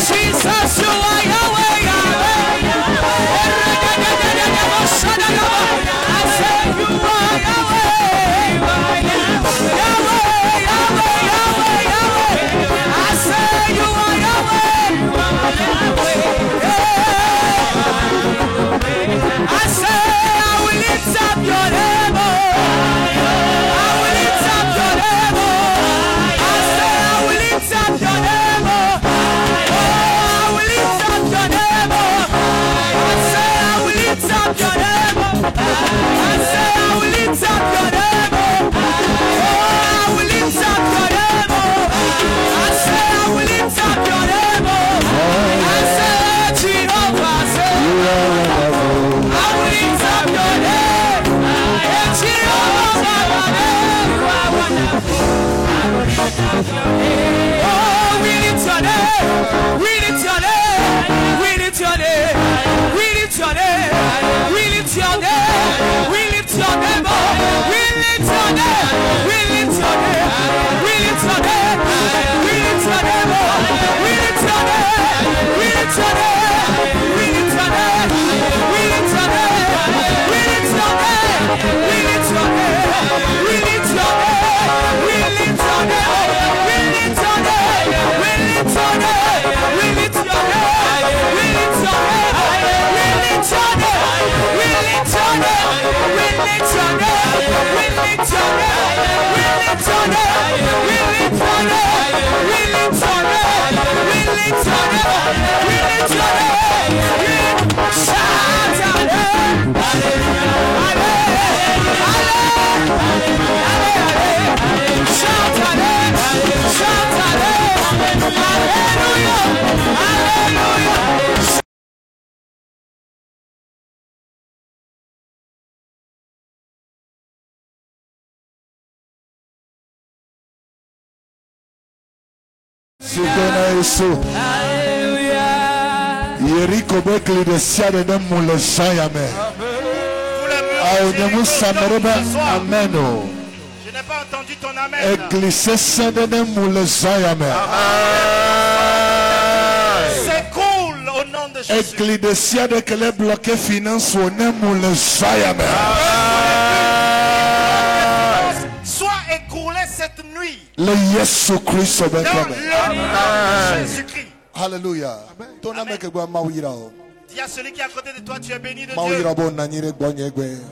Jesus, you are Yahweh, Yahweh. Je n'ai pas entendu ton amen. S'écoule au nom de Jésus. Sois écroulé cette nuit. Dans le nom de Jésus-Christ. Alléluia. Dis à celui qui est à côté de toi, tu es béni de Dieu.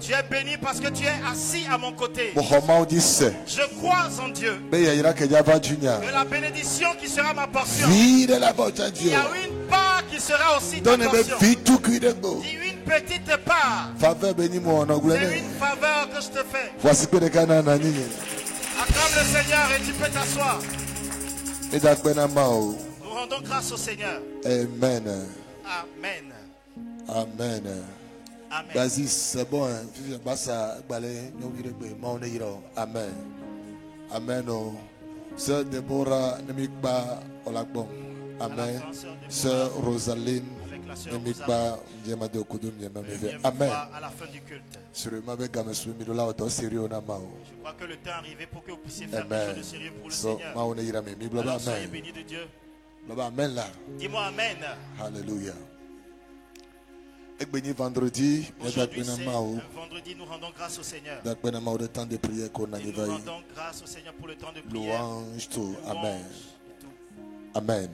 Tu es béni parce que tu es assis à mon côté. Je crois en Dieu. Que la bénédiction qui sera ma portion. Il y a une part qui sera aussi ta portion. Dis une petite part. C'est une faveur que je te fais. Acclame le Seigneur et tu peux t'asseoir. Nous rendons grâce au Seigneur. Amen. Amen. Amen. Amen. Vas-y, c'est bon. Amen. Amen. Sœur Déborah, Nemikba Olakbon. Amen. Sœur Rosaline, Nemikba Diamade Okudum Diamade. Amen. À la fin du culte. Je crois que le temps est arrivé pour que vous puissiez faire quelque chose de sérieux pour le Seigneur. Alors soyez bénis de Dieu. Dis-moi Amen. Alléluia. Vendredi, aujourd'hui c'est un vendredi, nous rendons grâce au Seigneur. Et nous rendons grâce au Seigneur pour le temps de prière. Louange tout. Amen. Amen.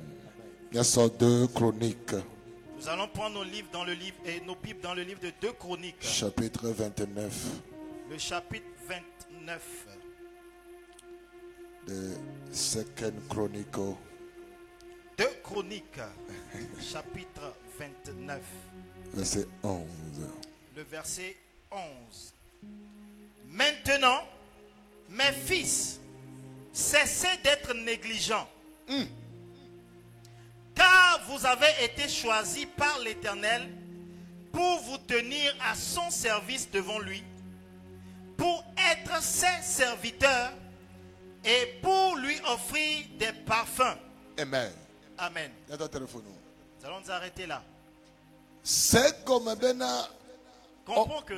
Il y a ça 2 Chroniques. Nous allons prendre nos livres dans le livre et nos Bibles dans le livre de 2 Chroniques. Chapitre 29. Le chapitre 29. The Second Chronicle. 2 Chroniques. Chapitre 29. Verset 11. Le verset 11. Maintenant, mes fils, cessez d'être négligents. Car vous avez été choisis par l'Éternel pour vous tenir à son service devant lui, pour être ses serviteurs et pour lui offrir des parfums. Amen. Amen. Nous allons nous arrêter là. C'est comme comprends que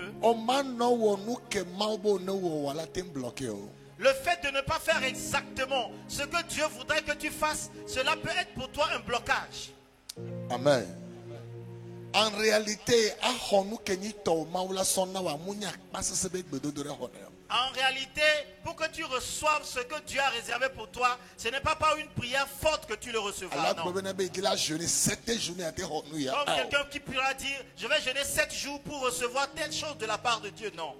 le fait de ne pas faire exactement ce que Dieu voudrait que tu fasses, cela peut être pour toi un blocage. Amen. En réalité, pour que tu reçoives ce que Dieu a réservé pour toi, ce n'est pas par une prière forte que tu le recevras. Non. Comme quelqu'un qui pourra dire, je vais jeûner 7 jours pour recevoir telle chose de la part de Dieu. Non.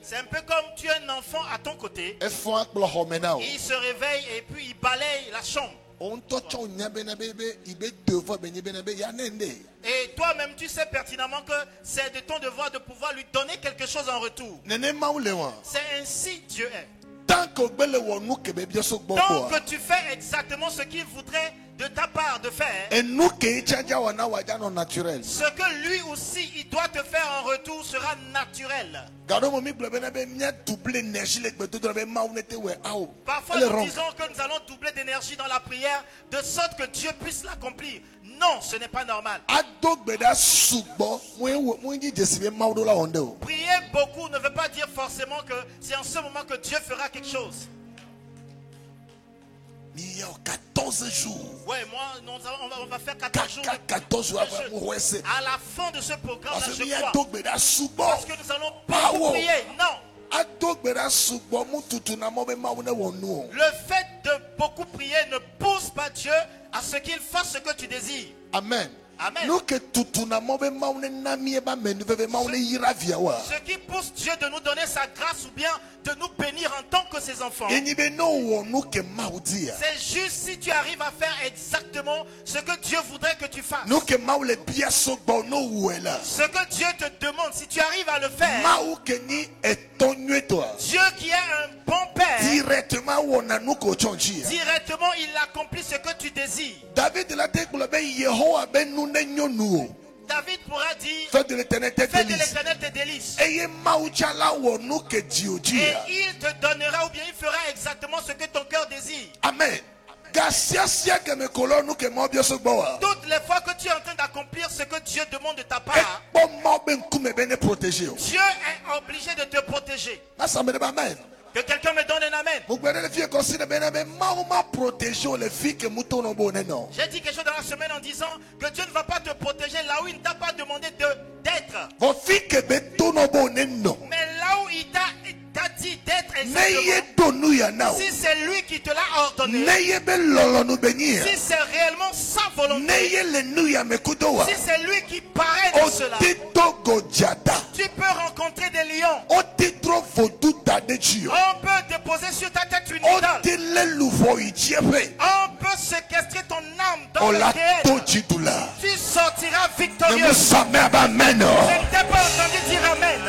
C'est un peu comme tu as un enfant à ton côté. Il se réveille et puis il balaye la chambre. Et toi-même tu sais pertinemment que c'est de ton devoir de pouvoir lui donner quelque chose en retour. C'est ainsi Dieu est. Tant que tu fais exactement ce qu'il voudrait de ta part de faire, ce que lui aussi il doit te faire en retour sera naturel. Parfois nous disons que nous allons doubler d'énergie dans la prière de sorte que Dieu puisse l'accomplir. Non, ce n'est pas normal. Prier beaucoup ne veut pas dire forcément que c'est en ce moment que Dieu fera quelque chose. Il y a 14 jours. Ouais, moi, on va faire 14 jours. 14 jours. À la fin de ce programme, je crois. Parce que nous allons pas prier. Non. Le fait de beaucoup prier ne pousse pas Dieu à ce qu'il fasse ce que tu désires. Amen. Amen. Ce qui pousse Dieu de nous donner sa grâce ou bien de nous bénir en tant que ses enfants. C'est juste si tu arrives à faire exactement ce que Dieu voudrait que tu fasses. Ce que Dieu te demande, si tu arrives à le faire, Dieu qui est un bon Père, directement il accomplit ce que tu désires. David David pourra dire, fais de l'Éternel tes délices. Et il te donnera ou bien il fera exactement ce que ton cœur désire. Amen. Toutes les fois que tu es en train d'accomplir ce que Dieu demande de ta part, Dieu est obligé de te protéger. Que quelqu'un me donne un amen. J'ai dit quelque chose dans la semaine en disant que Dieu ne va pas te protéger là où il ne t'a pas demandé d'être. Mais là où il t'a dit d'être exactement. Si c'est lui qui te l'a ordonné. Si c'est réellement sa volonté. Si c'est lui qui paraît de cela. Tu peux rencontrer des lions. On peut déposer sur ta tête une idole. On peut séquestrer ton âme dans le ciel. Tu sortiras victorieux. Je ne t'ai pas entendu dire amen.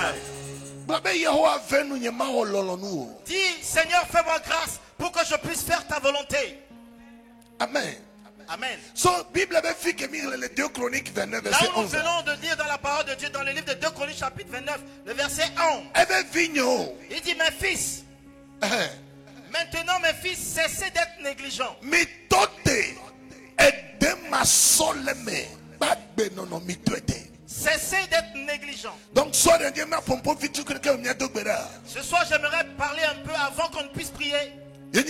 Dis, Seigneur, fais-moi grâce pour que je puisse faire ta volonté. Amen. Amen. So, Bible avait fait que les 2 Chroniques 29 verset 11. Là où nous venons de dire dans la parole de Dieu dans le livre de 2 Chroniques chapitre 29, le verset 11. Il dit, mes fils, maintenant mes fils, cessez d'être négligents. Cessez d'être négligents. Donc, ce soir, j'aimerais parler un peu avant qu'on ne puisse prier. C'est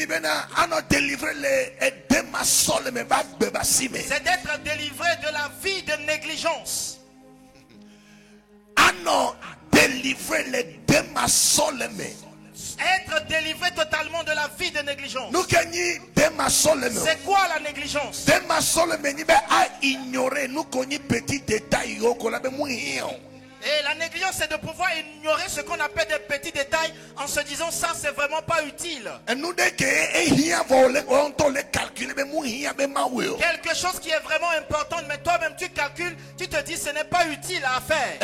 d'être délivré de la vie de négligence. Être délivré totalement de la vie de négligence. C'est quoi la négligence? Et la négligence, c'est de pouvoir ignorer ce qu'on appelle des petits détails en se disant ça, c'est vraiment pas utile. Quelque chose qui est vraiment important, mais toi-même tu calcules, tu te dis ce n'est pas utile à faire.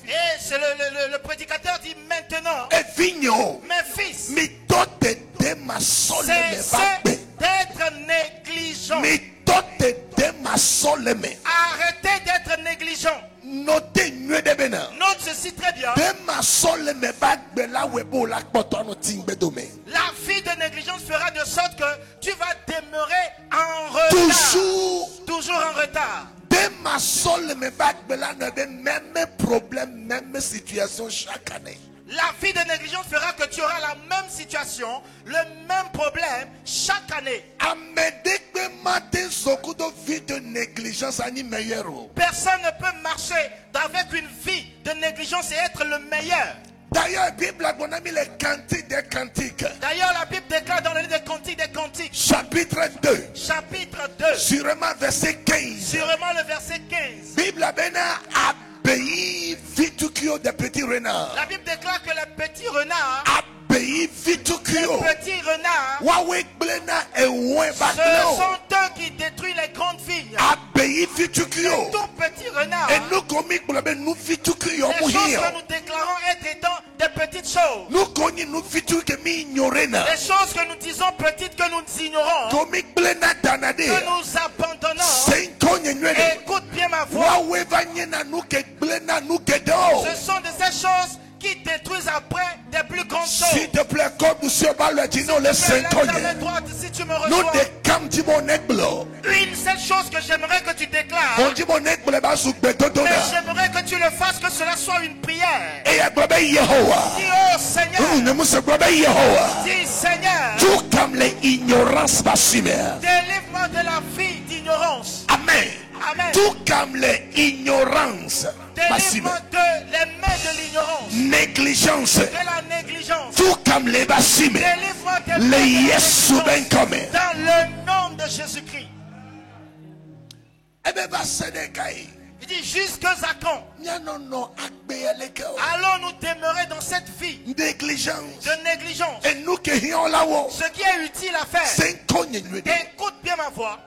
Et c'est le prédicateur dit maintenant, mes fils, cessez d'être négligents. Arrêtez d'être négligent. Note ceci très bien. La vie de négligence fera de sorte que tu vas demeurer en retard. Toujours en retard. Même problème, même situation chaque année. La vie de négligence fera que tu auras la même situation, le même problème chaque année. Personne ne peut marcher avec une vie de négligence et être le meilleur. D'ailleurs, la Bible déclare dans le livre des Cantiques, chapitre 2, sûrement verset 15. Le verset 15. Des petits renards. La Bible déclare que les petits renards, ce sont eux qui détruisent les grandes vignes. Les tout petits renards, les choses que nous déclarons être étant des petites choses, les choses que nous disons petites que nous ignorons, que nous abandonnons. Écoute bien ma voix. Ce sont de ces choses qui détruisent après des plus grandes choses. S'il te plaît, comme nous sommes à le dire, le Saint-Ogne. Si tu me reçois, une seule chose que j'aimerais que tu déclares, mais j'aimerais que tu le fasses, que cela soit une prière. Dis oh Seigneur, dis Seigneur, délivre-moi de la vie d'ignorance. Amen. Amen. Tout comme l'ignorance. Délivre-moi de les mains de l'ignorance. Négligence. De la négligence. Tout comme les bassines. Délivre-moi de les Yesu ben comme. Dans le nom de Jésus-Christ. Il dit jusqu'à quand allons-nous demeurer dans cette vie de négligence. Ce qui est utile à faire. Écoute bien ma voix.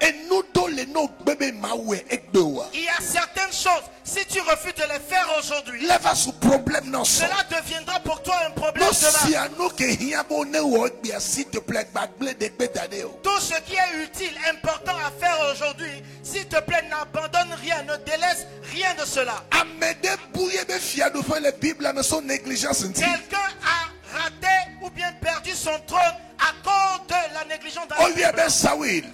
Il y a certaines choses, si tu refuses de les faire aujourd'hui, cela deviendra pour toi un problème demain. Tout ce qui est utile, important à faire aujourd'hui, si s'il te plaît, n'abandonne rien, ne délaisse rien de cela. Quelqu'un a raté ou bien perdu son trône à cause de la négligence d'un on l'appelait Saül.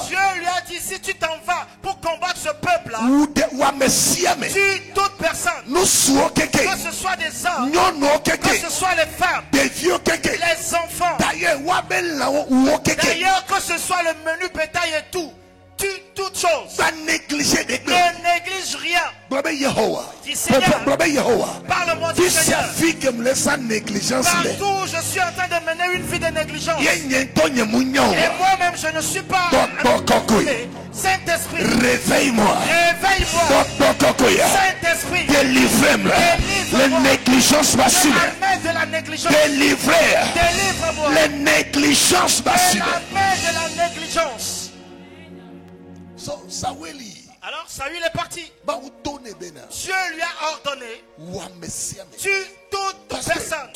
Dieu lui a dit, si tu t'en vas pour combattre ce peuple-là, tue toute personne. Que ce soit des hommes, que ce soit les femmes, les enfants. D'ailleurs, que ce soit le menu bétail et tout. Tue toute chose. Ne néglige rien. Dis Seigneur, parle-moi du Seigneur. Partout où je suis en train de mener une vie de négligence. Et moi-même je ne suis pas. Saint-Esprit, réveille-moi. Saint-Esprit, délivre-moi. La négligence m'assume. Délivre-moi. La négligence m'assume. De la négligence. Alors Saül est parti. Dieu lui a ordonné, tue toute personne.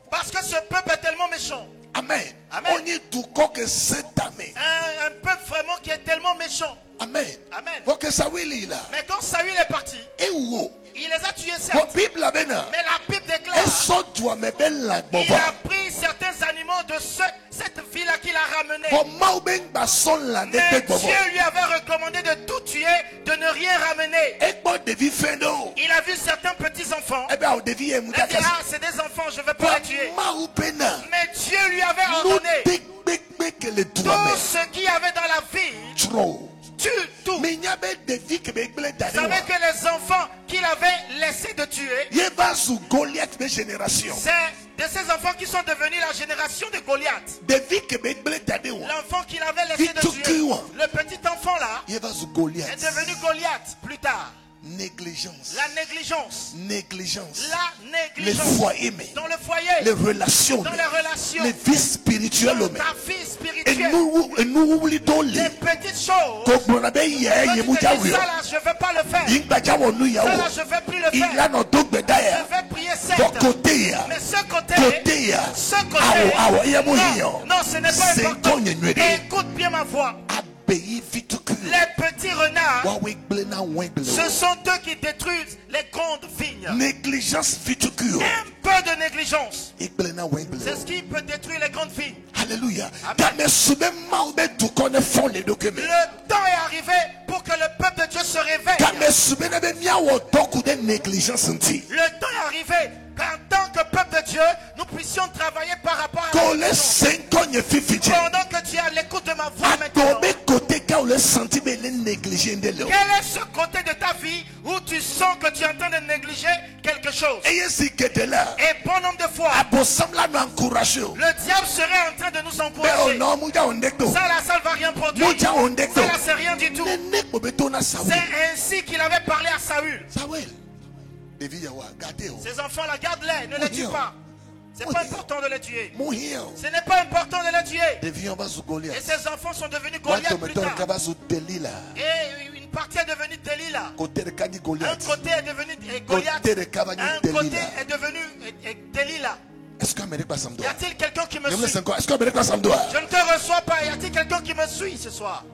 Parce que ce peuple est tellement méchant. Amen. Amen. Un peuple vraiment qui est tellement méchant. Amen. Amen. Mais quand Saül est parti, il les a tués certes. Mais la Bible déclare, il a pris certains animaux de cette ville-là qu'il a ramené. Mais Dieu lui avait recommandé de tout tuer, de ne rien ramener. Il a vu certains petits enfants. Il a dit, ah, c'est des enfants, je ne vais pas les tuer. Mais Dieu lui avait ordonné tout ce qu'il y avait dans la ville. Tue tout. Vous savez que les enfants qu'il avait laissé de tuer, c'est de ces enfants qui sont devenus la génération de Goliath. L'enfant qu'il avait laissé de tuer, le petit enfant là, est devenu Goliath plus tard. Négligence. La négligence. La négligence. Le foyer. Dans le foyer. Les relations. Dans les relations. Les vies spirituelles. Dans ta vie spirituelle. Et nous oublions les petites choses. Quand tu te dis, ça là, je ne vais pas le faire. Ça là, je ne vais plus le faire. Je vais prier certes. Mais ce côté. Non, ce n'est pas important. Écoute bien ma voix. Les petits renards, ce sont eux qui détruisent les grandes vignes. Négligence. Un peu de négligence, c'est ce qui peut détruire les grandes vignes. Alléluia. Amen. Le temps est arrivé pour que le peuple de Dieu se réveille. Le temps est arrivé qu'en tant que peuple de Dieu, nous puissions travailler par rapport à pendant que tu es à l'écoute de ma voix maintenant. Quel est ce côté de ta vie où tu sens que tu es en train de négliger quelque chose? Et bon nombre de fois, le diable serait en train de nous encourager. Ça là, ça ne va rien produire. Ça là, c'est rien du tout. C'est ainsi qu'il avait parlé à Saül. Ces enfants-là, garde-les, ne les tue pas. C'est pas important de les tuer. Ce n'est pas important de les tuer. Et ces enfants sont devenus Goliath plus tard. Et une partie est devenue Delilah. Un côté est devenu Goliath. Un côté est devenu Delilah. Y a-t-il quelqu'un qui me suit? Je ne te reçois pas. Y a-t-il quelqu'un qui me suit ce soir?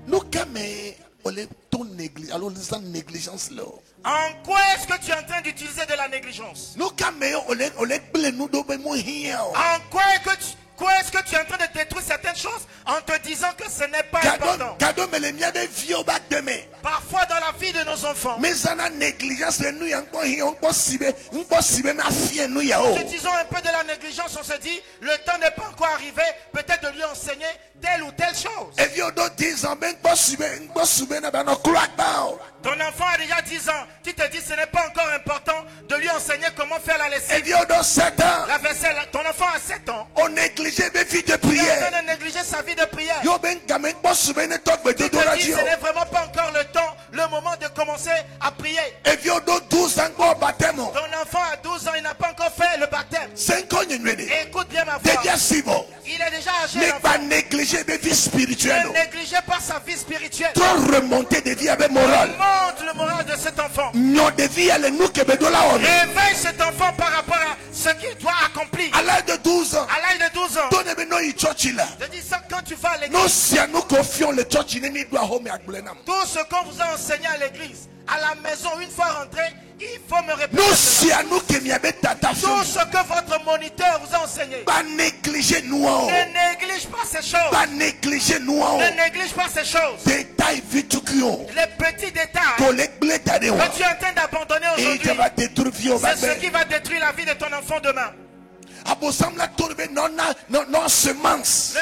En quoi est-ce que tu es en train d'utiliser de la négligence? En quoi est-ce que tu es en train de détruire certaines choses en te disant que ce n'est pas important? Parfois dans la vie de nos enfants, nous utilisons un peu de la négligence. On se dit, le temps n'est pas encore arrivé, peut-être de lui enseigner telle ou telle chose. Ton enfant a déjà 10 ans. Tu te dis, ce n'est pas encore important de lui enseigner comment faire la lessive. La vaisselle. Ton enfant a 7 ans. On négligeait mes vies de prière. Il est en train de négliger sa vie de prière. Tu te dis, ce n'est vraiment pas encore le temps, le moment de commencer à prier. Ton enfant a 12 ans, il n'a pas encore fait le baptême. Écoute bien ma voix. Il est déjà âgé. Ne négliger mes vies spirituelles. Ne négligez pas sa vie spirituelle. Trop remonter des vies avec morale. Monte le moral de cet enfant. Non, des vies, elle est nous qui me donne la honte. Réveille cet enfant par rapport à ce qu'il doit accomplir. À l'âge de 12 ans. À l'âge de 12 ans. Je dis ça quand tu vas à l'église. Tout ce qu'on vous a enseigné à l'église, à la maison, une fois rentré, il faut me répéter. Tout ce que votre moniteur vous a enseigné. Ne néglige pas ces choses. Ne néglige pas ces choses. Les petits détails que tu es en train d'abandonner aujourd'hui, c'est ce qui va détruire la vie de ton enfant demain. Le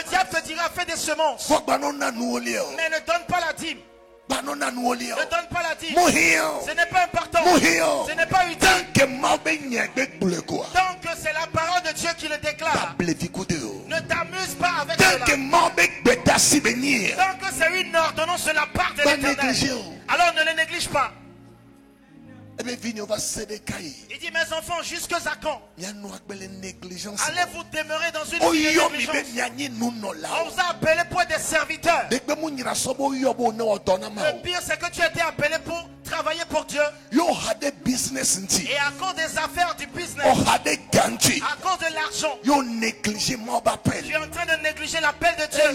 diable te dira fais des semences, mais ne donne pas la dîme. Ne donne pas la dîme. Ce n'est pas important. Ce n'est pas utile. Tant que c'est la parole de Dieu qui le déclare. Ne t'amuse pas avec cela. Tant que c'est une ordonnance de la part de l'Éternel, alors ne le néglige pas. Il dit mes enfants, jusqu'à quand allez-vous demeurer dans une vie de négligence? On vous a appelé pour être des serviteurs. Le pire c'est que tu as été appelé pour travailler pour Dieu. Et à cause des affaires du business, à cause de l'argent, tu es en train de négliger l'appel de Dieu.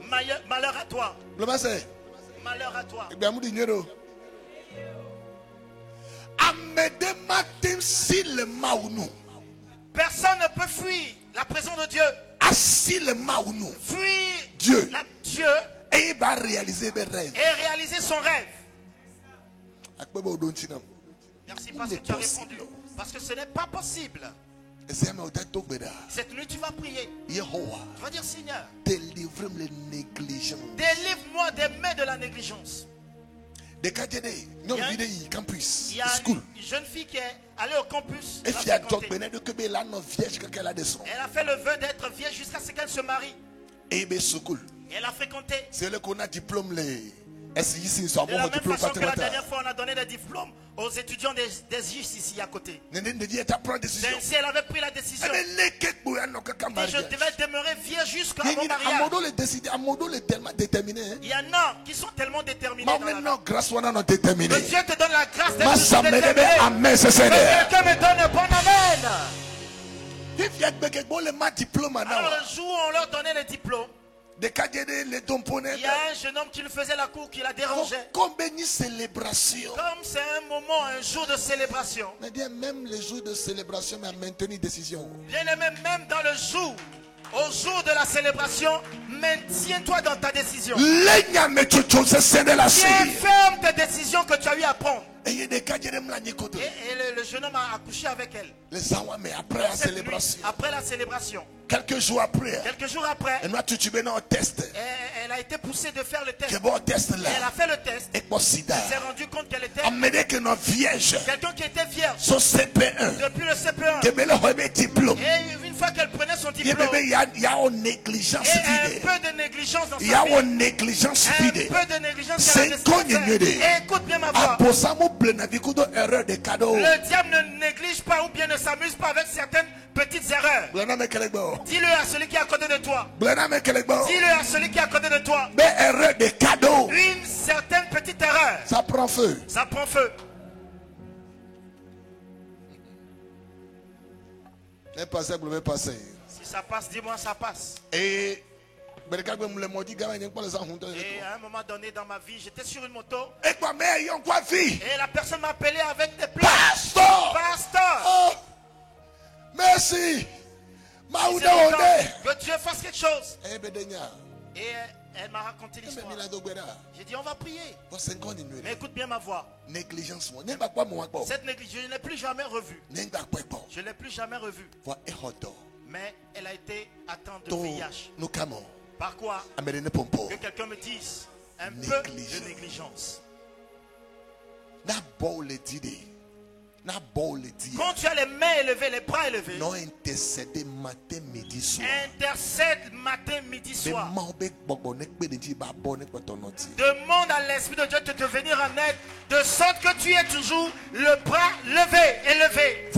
Malheur à toi. Malheur à toi. Personne ne peut fuir la présence de Dieu. Fuir Dieu et réaliser son rêve. Merci parce que tu as répondu. Parce que ce n'est pas possible. Cette nuit tu vas prier. Tu vas dire Seigneur, délivre-moi des mains de la négligence. Il y a une jeune fille qui est allée au campus. Elle a fait le vœu d'être vierge jusqu'à ce qu'elle se marie. Et elle a fréquenté. C'est le qu'on a diplôme les. De la même façon que la dernière fois on a donné des diplômes aux étudiants des JIS ici à côté. Si elle avait pris la décision, je devais demeurer vierge jusqu'à mon mariage. Il y en a qui sont tellement déterminés dans la vie. Que Dieu te donne la grâce d'être déterminé. Que quelqu'un me donne un bon amen. Alors le jour où on leur donnait les diplômes, il y a un jeune homme qui lui faisait la cour, qui la dérangeait. Comme c'est un moment, un jour de célébration. Même le jour de célébration, mais maintenir décision. Bien aimé, même dans le jour, au jour de la célébration, maintiens-toi dans ta décision. Tiens ferme tes décisions que tu as eu à prendre. Et le jeune homme a accouché avec elle. Après la célébration. Quelques jours après, elle a été poussée de faire le test. Elle a fait le test. Elle s'est rendue compte qu'elle était quelqu'un qui était vierge depuis le CP1. Et une fois qu'elle prenait son diplôme, et un peu de négligence dans sa vie, un peu de négligence qu'elle a décidé. Écoute bien ma voix. Le diable ne néglige pas ou bien ne s'amuse pas avec certaines petites erreurs. Dis-le à celui qui est à côté de toi. Dis-le à celui qui est à côté de toi. Une certaine petite erreur. Ça prend feu. Ça prend feu. Si ça passe, dis-moi ça passe. Et à un moment donné dans ma vie, j'étais sur une moto. Et la personne m'a appelé avec des plans. Pasteur. Oh, merci. Que Dieu fasse quelque chose. Et elle m'a raconté l'histoire. J'ai dit on va prier. Mais écoute bien ma voix. Cette négligence, je ne l'ai plus jamais revue. Je ne l'ai plus jamais revue. Mais elle a été atteinte de VIH. Par quoi? Que quelqu'un me dise un peu de négligence. Quand tu as les mains élevées, les bras élevés, intercède matin, midi, soir. Demande à l'Esprit de Dieu de te venir en aide, de sorte que tu aies toujours le bras levé, élevé.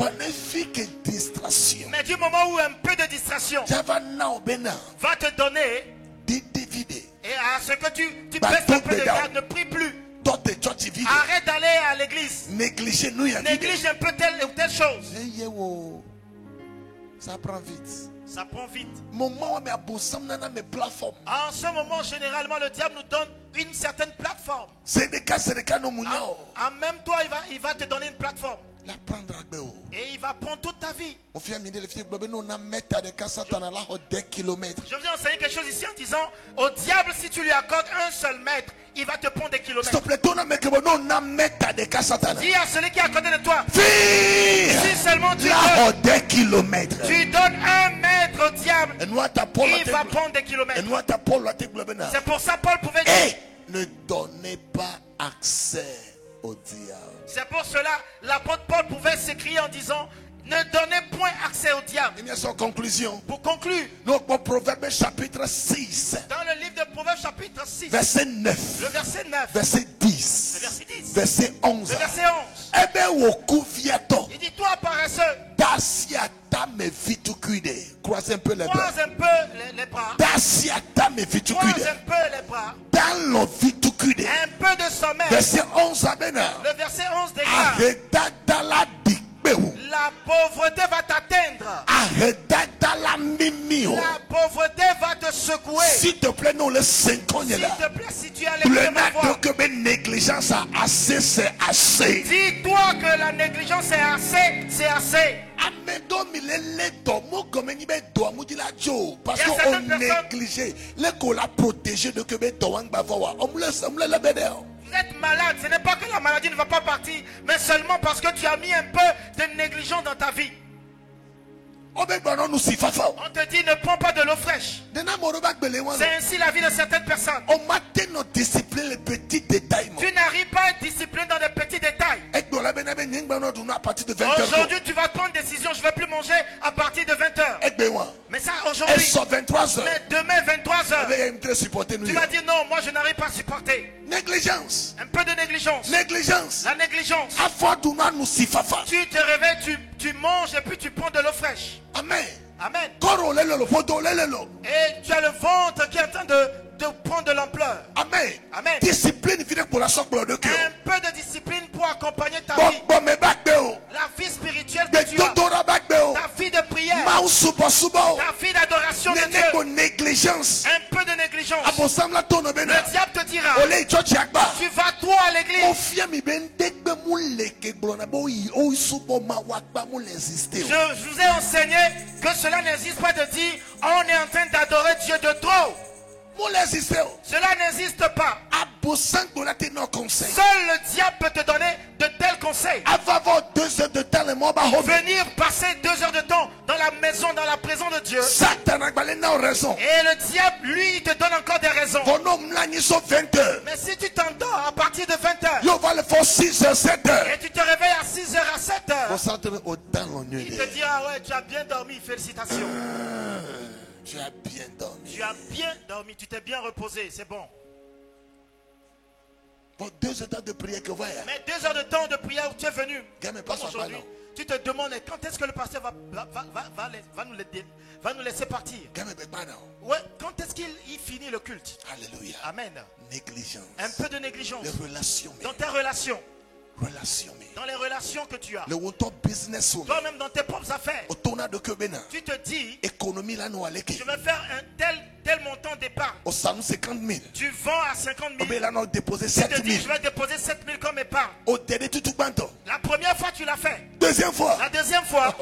Mais du moment où un peu de distraction va te donner, et à ce que tu baisses un peu de garde, ne prie plus. Arrête d'aller à l'église. Néglige un peu telle ou telle chose. Ça prend vite. Ça prend vite. En ce moment, généralement, le diable nous donne une certaine plateforme. En même temps, il va te donner une plateforme. Et il va prendre toute ta vie. Je viens enseigner quelque chose ici en disant au diable, si tu lui accordes un seul mètre, il va te prendre des kilomètres. Dis à celui qui est à côté de toi, si seulement tu donnes un mètre au diable, il va prendre des kilomètres. C'est pour ça Paul pouvait dire, ne donnez pas accès au diable. C'est pour cela l'apôtre Paul pouvait s'écrier en disant, ne donnez point accès au diable. Conclusion. Pour conclure, Proverbe chapitre 6. Dans le livre de Proverbes chapitre 6. Verset 9. Le verset 9. Verset 10. Le verset 10. Verset 11. Le verset 11. Il dit, toi paresseux. Croise un peu les bras. Croise un peu les bras. Croise un peu les bras. Un peu de sommeil. Verset 11. Le verset 11 déclare, la pauvreté va t'atteindre. La pauvreté va te secouer. S'il te plaît, nous le 5 ans là. S'il te plaît, si tu as l'écoute de ma voix. Négligence assez, c'est assez. Dis-toi que la négligence c'est assez, c'est assez. Parce qu'on négligé. L'école a protégé de Québec. Vous êtes malade, ce n'est pas que la maladie ne va pas partir, mais seulement parce que tu as mis un peu de négligence dans ta vie. On te dit ne prends pas de l'eau fraîche. C'est ainsi la vie de certaines personnes. Tu n'arrives pas à être discipliné dans des petits détails. Aujourd'hui tu vas prendre une décision, je ne vais plus manger à partir de 20h. Mais ça aujourd'hui, mais demain 23h, tu vas dire non, moi je n'arrive pas à supporter. Négligence. Un peu de négligence. Négligence. La négligence. Tu te réveilles, tu manges et puis tu prends de l'eau fraîche. Amen. Amen. Et tu as le ventre qui est en train de prendre de l'ampleur. Amen. Amen. Discipline pour la sorte de cœur. Un peu de discipline pour accompagner ta vie. La vie spirituelle que tu as. Ta vie de prière. Ta vie d'adoration de Dieu. Négligence. Un peu de négligence. Le diable te dira, tu vas toi à l'église. Je vous ai enseigné que cela n'existe pas de dire on est en train d'adorer Dieu de trop. Cela n'existe pas. Seul le diable peut te donner de tels conseils. Venir passer 2 heures de temps dans la maison, dans la présence de Dieu. Et le diable, lui, il te donne encore des raisons. Mais si tu t'endors à partir de 20h, et tu te réveilles à 6h, à 7h, il te dit, ah ouais, tu as bien dormi, félicitations. Tu as bien dormi. Tu as bien dormi, tu t'es bien reposé, c'est bon. Pour 2 heures de prière que voilà. Mais 2 heures de temps de prière où tu es venu. Aujourd'hui, tu te demandes quand est-ce que le pasteur va nous laisser partir. Ouais, quand est-ce qu'il finit le culte. Alléluia. Amen. Négligence. Un peu de négligence. Les relations. Dans tes relations. Dans les relations que tu as. Toi-même dans tes propres affaires. Tu te dis, je vais faire un tel montant d'épargne. Tu vends à 50 000. Tu te dis, je vais déposer 7 000 comme épargne. La première fois tu l'as fait. Deuxième fois. La deuxième fois.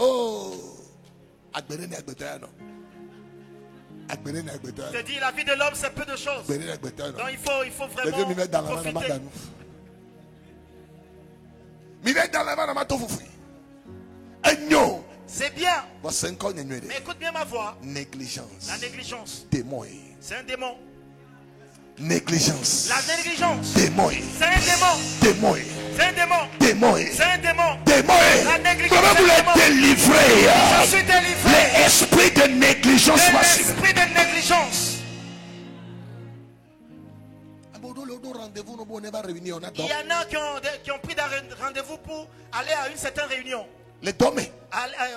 Tu te dis, la vie de l'homme c'est peu de choses. Donc il faut vraiment profiter. C'est bien. Mais écoute bien ma voix. Négligence. La négligence. C'est un démon. Négligence. La négligence. Démon. C'est un démon. Démon. C'est un démon. Démon. C'est un démon. Démon. La négligence. Comment vous l'êtes délivré? Je suis délivré. L'esprit de négligence. L'esprit de négligence. Il y en a qui ont pris des rendez-vous pour aller à une certaine réunion. Les domaines.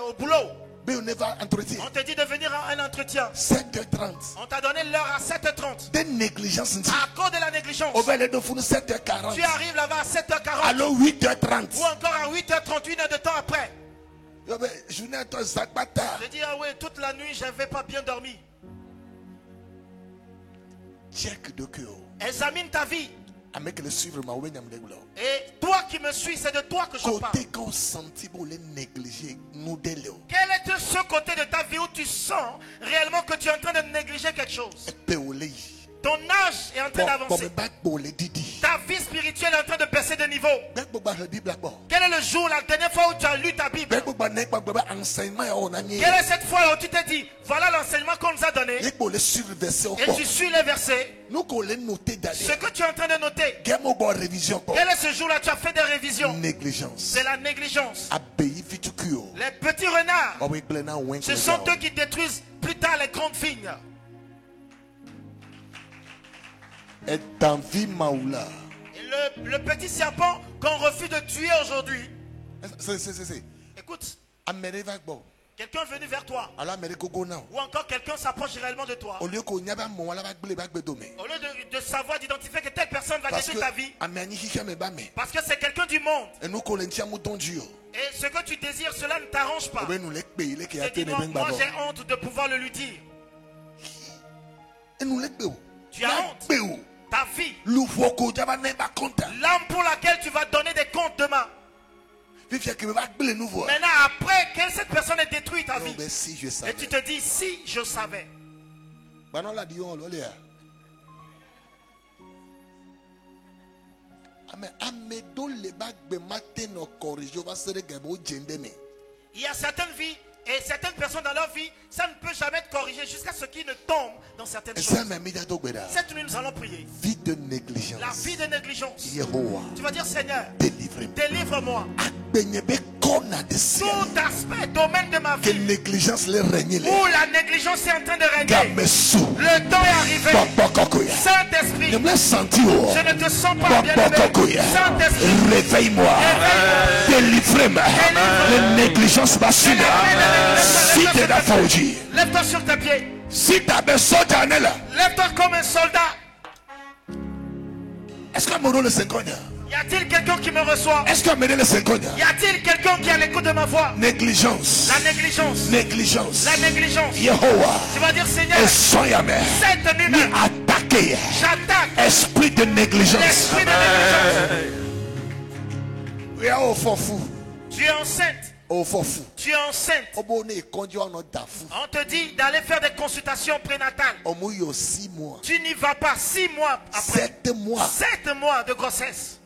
Au boulot. On te dit de venir venir à un entretien. 7h30. On t'a donné l'heure à 7h30. De négligence. À cause de la négligence. 7h40. Tu arrives là-bas à 7h40. Alors 8h30. Ou encore à 8h30, une heure de temps après. Je dis, ah oui, toute la nuit, je n'avais pas bien dormi. Check de cœur. Examine ta vie. Et toi qui me suis, c'est de toi que je parle. Quel est ce côté de ta vie où tu sens réellement que tu es en train de négliger quelque chose? Ton âge est en train d'avancer. Ta vie spirituelle est en train de baisser de niveau. Quel est le jour, la dernière fois où tu as lu ta Bible? Quelle est cette fois où tu t'es dit, voilà l'enseignement qu'on nous a donné, et tu suis les versets? Ce que tu es en train de noter, quel est ce jour-là? Tu as fait des révisions. C'est la négligence. Les petits renards, ce sont eux qui détruisent plus tard les grandes vignes. Et le petit serpent qu'on refuse de tuer aujourd'hui. Écoute, quelqu'un est venu vers toi, ou encore quelqu'un s'approche réellement de toi. Au lieu de savoir, d'identifier que telle personne va détruire ta vie, parce que c'est quelqu'un du monde, et ce que tu désires, cela ne t'arrange pas. Moi j'ai honte de pouvoir le lui dire. Tu as honte. Ta vie, l'âme pour laquelle tu vas donner des comptes demain. Maintenant, après que cette personne ait détruit ta vie, et tu te dis, si je savais. Il y a certaines vies et certaines personnes dans leur vie, ça ne peut jamais être corrigé jusqu'à ce qu'ils ne tombent dans certaines choses. Cette nuit, nous allons prier. Vie de négligence. La vie de négligence. Tu vas dire, Seigneur, délivre-moi. Tout aspect, domaine de ma vie, où la négligence est en train de régner. Le temps est arrivé. Saint-Esprit, je ne te sens pas bien aimé. Saint-Esprit, réveille-moi. Délivre-moi. La négligence va finir. Si tu es d'accord, lève-toi sur tes pieds. Si tu as besoin d'un là, lève-toi comme un soldat. Est-ce que mon rôle est 50 ans? Y a-t-il quelqu'un qui me reçoit? Est-ce que mes rôles est 50 ans? Y a-t-il quelqu'un qui a l'écoute de ma voix? Négligence. La négligence. Négligence. La négligence. Yehovah. Tu vas dire, Seigneur, cette nuit, attaquer. J'attaque. Esprit de négligence. L'esprit de négligence. Tu es enceinte. Tu es enceinte. On te dit d'aller faire des consultations prénatales. Tu n'y vas pas 6 mois après. 7 mois de grossesse.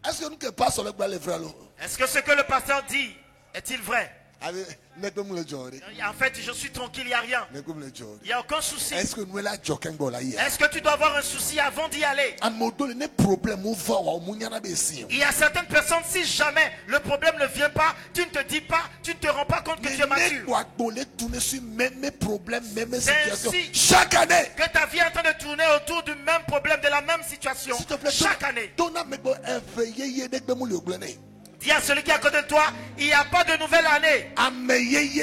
Est-ce que ce que le pasteur dit est-il vrai? En fait, je suis tranquille, il n'y a rien. Il n'y a aucun souci. Est-ce que tu dois avoir un souci avant d'y aller? Il y a certaines personnes, si jamais le problème ne vient pas, tu ne te dis pas, tu ne te rends pas compte que tu es mature. C'est ainsi chaque année que ta vie est en train de tourner autour du même problème, de la même situation. Chaque année. Dis à celui qui est à côté de toi, il n'y a pas de nouvelle année. Il n'y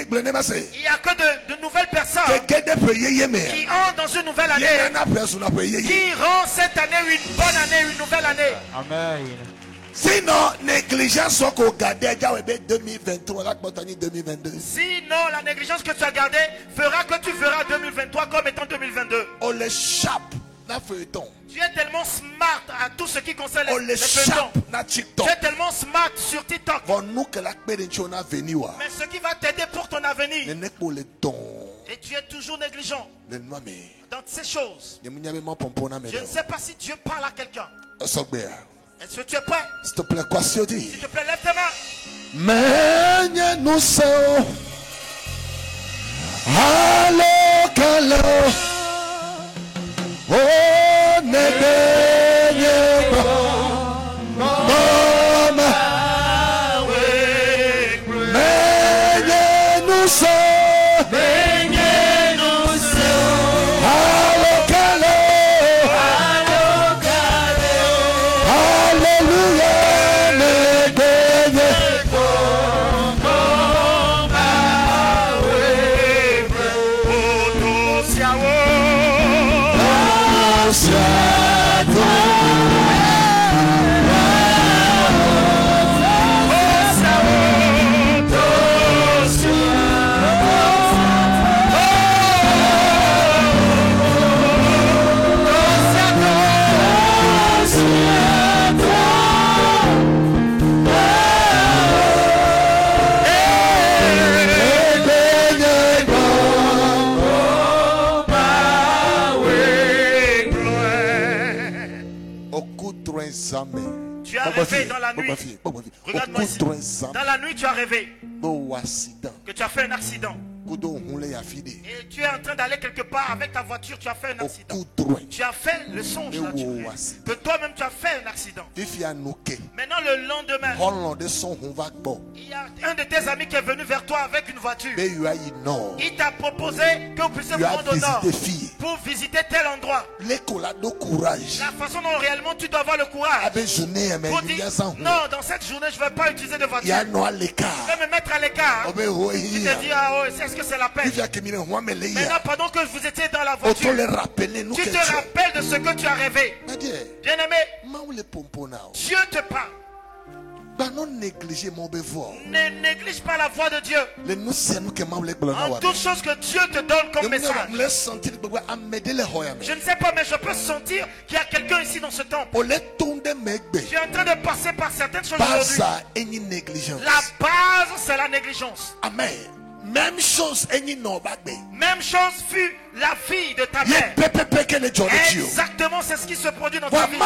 a que de nouvelles personnes qui entrent dans une nouvelle année, qui rend cette année une bonne année, une nouvelle année. Amen. Sinon, négligence qu'on gardait 2023, 2022. Sinon, la négligence que tu as gardée fera que tu verras 2023 comme étant 2022. On l'échappe. Tu es tellement smart à tout ce qui concerne les feuilletons. Tu es tellement smart sur TikTok. Mais ce qui va t'aider pour ton avenir, et tu es toujours négligent dans ces choses. Je ne sais pas si Dieu parle à quelqu'un. Est-ce que tu es prêt? S'il te plaît, quoi s'il dit? S'il te plaît, lève tes mains. Mais nous sommes. Allô, callo. Oh, ne baignez pas. Mais nous sommes. Allô, callo. Alléluia, ne baignez pas. Tu as rêvé dans la nuit. Regarde-moi ici. Dans la nuit, tu as rêvé que tu as fait un accident. Et tu es en train d'aller quelque part avec ta voiture, tu as fait un accident. Tu as fait le songe là, que toi-même tu as fait un accident. Maintenant le lendemain, il y a un de tes amis qui est venu vers toi avec une voiture. Il t'a proposé que vous puissiez vous rendre au nord pour visiter tel endroit. La façon dont réellement tu dois avoir le courage pour dire non, dans cette journée je ne vais pas utiliser de voiture. Je vais me mettre à l'écart. Tu te dis ah ouais, est-ce que c'est la peine? Maintenant pendant que vous étiez dans la voiture, tu te rappelles de ce que tu as rêvé. Bien-aimé, Dieu te parle. Ne néglige pas la voix de Dieu. En toute chose que Dieu te donne comme message. Je ne sais pas, mais je peux sentir qu'il y a quelqu'un ici dans ce temple. Tu es en train de passer par certaines choses aujourd'hui. La base, c'est la négligence. Amen. Même chose fut la vie de ta mère. Exactement, c'est ce qui se produit dans ta vie.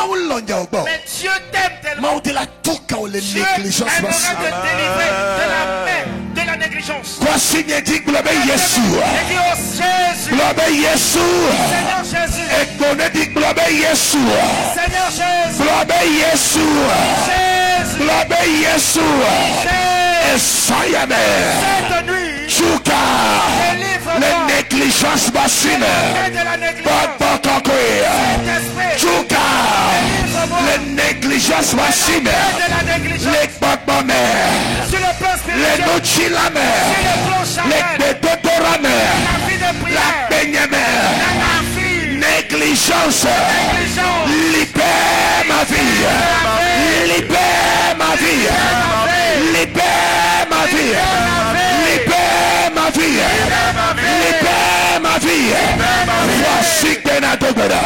Mais Dieu t'aime tellement. Dieu aimerait te délivrer de la main de la négligence. Seigneur Jésus. Cette nuit, les négligences bassines, les négligences bassines, les babamères, les nochilamères, les bédodoramères, la baignamère, négligence, libère ma vie, libère ma vie, libère ma vie. Libère ma vie. Libère ma vie. Voici que n'a de goda.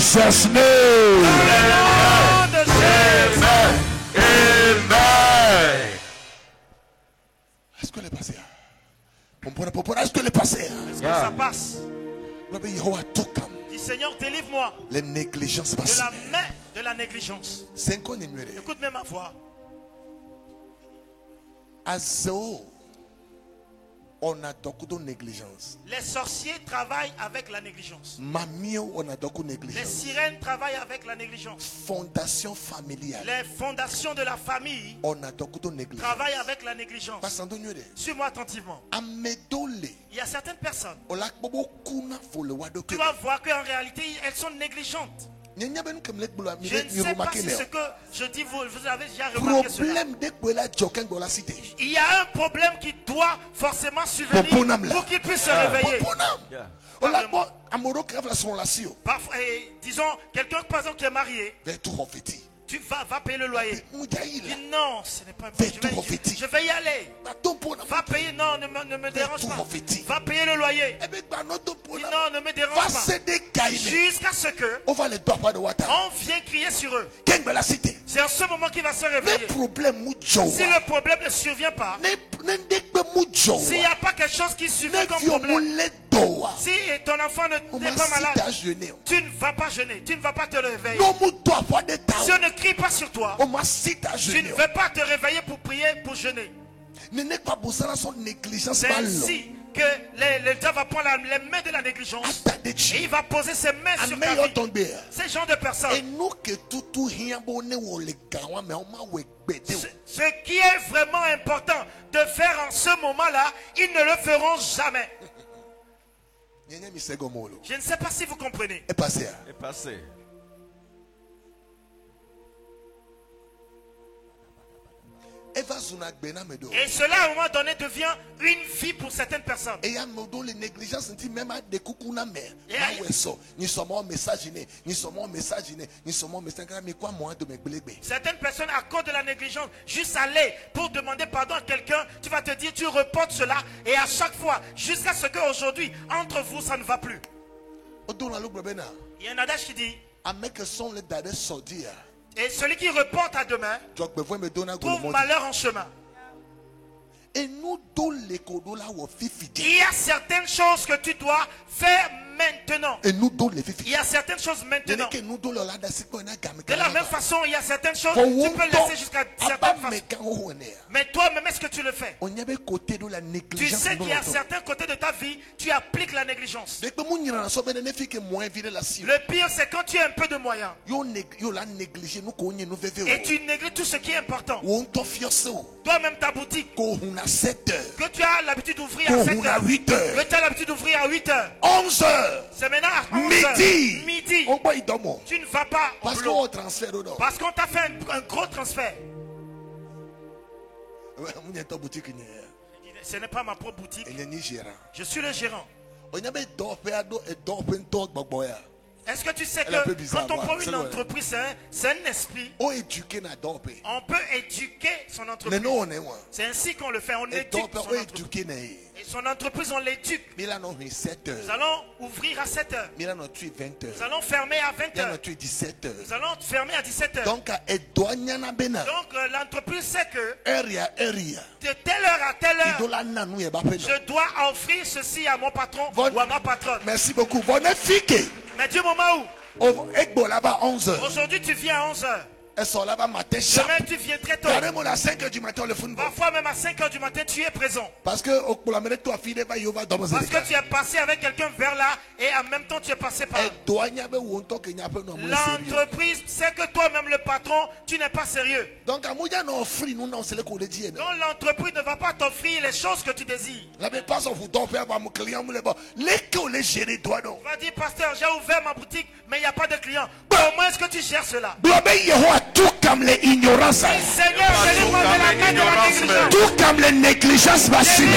Jesus' name. Est-ce que le passé? Est-ce que le passé? Est-ce que ça passe? Dis Seigneur, délivre-moi les négligences de la main de la négligence. Écoute même ma voix. Azeo On a beaucoup de négligence. Les sorciers travaillent avec la négligence. Mamio, on a beaucoup de négligence. Les sirènes travaillent avec la négligence. Fondation familiale. Les fondations de la famille on a beaucoup de négligence. Travaillent avec la négligence. Suis-moi attentivement. Il y a certaines personnes. Tu vas voir qu'en réalité, elles sont négligentes. Je ne sais pas si ce que je dis, vous avez déjà remarqué cela. Il y a un problème qui doit forcément survenir pour qu'il puisse se réveiller. Disons, quelqu'un par exemple qui est marié, tu vas payer le loyer. Dis non, ce n'est pas un problème. Je vais y aller. Va payer, non, ne me dérange pas. Va payer le loyer. Dis non, ne me dérange pas. Jusqu'à ce que on vienne crier sur eux. C'est en ce moment qu'il va se réveiller. Si le problème ne survient pas, s'il n'y a pas quelque chose qui survient comme problème, si ton enfant n'est pas malade, tu ne vas pas jeûner, tu ne vas pas te réveiller. Si on ne crie pas sur toi, tu ne vas pas te réveiller pour prier, pour jeûner. C'est ainsi que le diable va prendre les mains de la négligence et il va poser ses mains sur ta vie. Ces gens de personnes. Ce qui est vraiment important de faire en ce moment-là, ils ne le feront jamais. Je ne sais pas si vous comprenez. Et passé. Et cela à un moment donné devient une vie pour certaines personnes. Certaines personnes à cause de la négligence, juste aller pour demander pardon à quelqu'un, tu vas te dire tu reportes cela et à chaque fois jusqu'à ce qu'aujourd'hui entre vous ça ne va plus. Il y a un adage qui dit et celui qui reporte à demain trouve malheur en chemin. Il y a certaines choses que tu dois faire maintenant. Il y a certaines choses maintenant. De la même façon, il y a certaines choses que tu peux laisser jusqu'à certaines façons. Mais toi-même, est-ce que tu le fais? Tu sais qu'il y a certains côtés de ta vie, tu appliques la négligence. Le pire, c'est quand tu as un peu de moyens. Et tu négliges tout ce qui est important. Toi-même, ta boutique. Que tu as l'habitude d'ouvrir à 7 heures. Que tu as l'habitude d'ouvrir à 8 heures. 11 heures. C'est maintenant à 11 heures. Midi. Tu ne vas pas au boulot. Parce qu'on t'a fait un gros transfert. Ce n'est pas ma propre boutique. Je suis le gérant. Est-ce que tu sais que quand on prend une entreprise, c'est un esprit. On peut éduquer son entreprise. C'est ainsi qu'on le fait. On éduque son entreprise. Et son entreprise, on l'éduque. Nous allons ouvrir à 7 heures. Nous allons fermer à 20 heures. Nous allons fermer à 17 heures. Donc l'entreprise sait que de telle heure à telle heure, je dois offrir ceci à mon patron ou à ma patronne. Merci beaucoup. Mais du moment où aujourd'hui tu viens à 11 heures. Demain tu viens très tôt. Parfois même à 5 heures du matin tu es présent. Parce que tu es passé avec quelqu'un vers là et en même temps tu es passé par là. L'entreprise sait que toi-même le patron tu n'es pas sérieux. Donc l'entreprise ne va pas t'offrir les choses que tu désires. Va dire pasteur j'ai ouvert ma boutique mais il n'y a pas de clients. Comment est-ce que tu gères cela? Tout comme les ignorances, tout comme les négligences vacillées.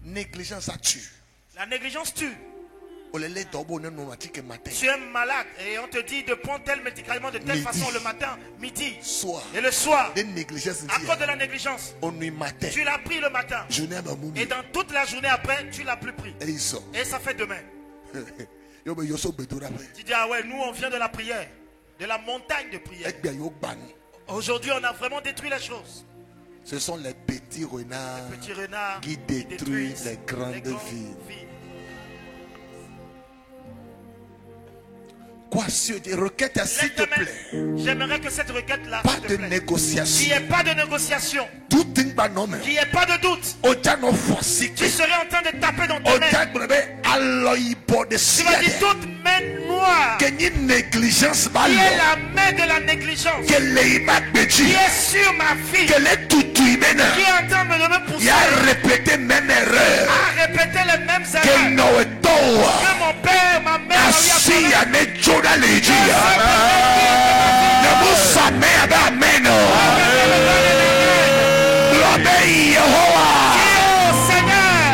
Négligence ça tue. La négligence tue. Tu es malade et on te dit de prendre tel médicament de telle façon le matin, midi et le soir. À cause de la négligence, tu l'as pris le matin et dans toute la journée après tu l'as plus pris. Et ça fait demain. Tu dis ah ouais, nous on vient de la prière, de la montagne de prière. Aujourd'hui on a vraiment détruit les choses. Ce sont les petits renards qui détruisent les grandes villes. requête, s'il te plaît. J'aimerais que cette requête-là, pas de négociation. Qu'il n'y ait pas de négociation. Qu'il n'y ait pas de doute. Tu serais en train de taper dans tes mains. Tu vas dire toute main noire. Qui est la main de la négligence. Qui est sur ma fille. Qui est en train de me pousser. A répété les mêmes erreurs. Que mon père, ma mère a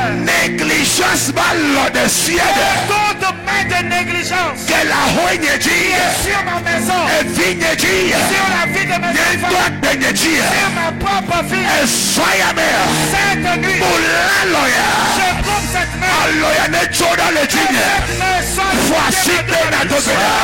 négligence balle de ciel. Toute main de négligence. Que la hoigne dit. Sur ma maison. Et vigne dit. Sur la vie de mes enfants. Sur ma propre vie. Et soyez mère. Cette nuit. Pour l'alloya. Je coupe cette main. Alloya ne choda le digne. Voici que la dosera.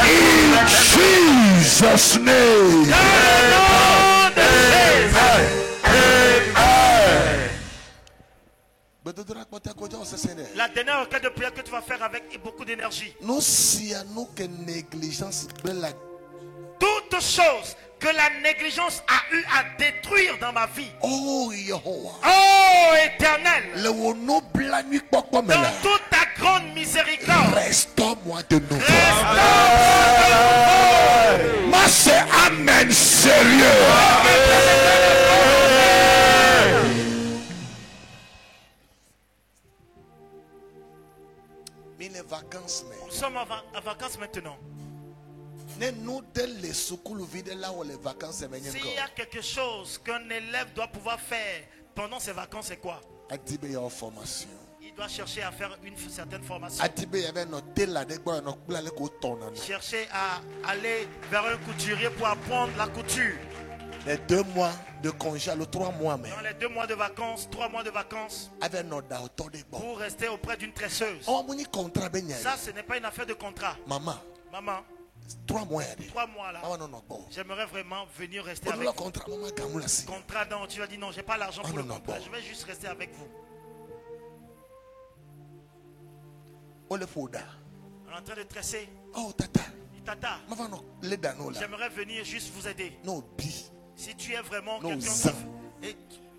In Jesus' name. La dernière requête de prière que tu vas faire avec beaucoup d'énergie. Toutes choses que la négligence a eu à détruire dans ma vie. Oh Éternel, dans toute ta grande miséricorde, restaure-moi de nouveau. Moi c'est amen sérieux. Nous sommes en vacances maintenant. S'il y a quelque chose qu'un élève doit pouvoir faire pendant ses vacances, c'est quoi? Il doit chercher à faire une certaine formation. Chercher à aller vers un couturier pour apprendre la couture. Les 2 mois de congé, le 3 mois même. Dans les 2 mois de vacances, 3 mois de vacances. Pour rester auprès d'une tresseuse. Ça, ce n'est pas une affaire de contrat. Maman. Maman, 3 mois. 3 mois là. J'aimerais vraiment venir rester avec vous. Contrat, non, tu as dit non, j'ai pas l'argent pour le contrat. Je vais juste rester avec vous. On est en train de tresser. Oh, tata. Tata, j'aimerais venir juste vous aider. Si tu es vraiment quelqu'un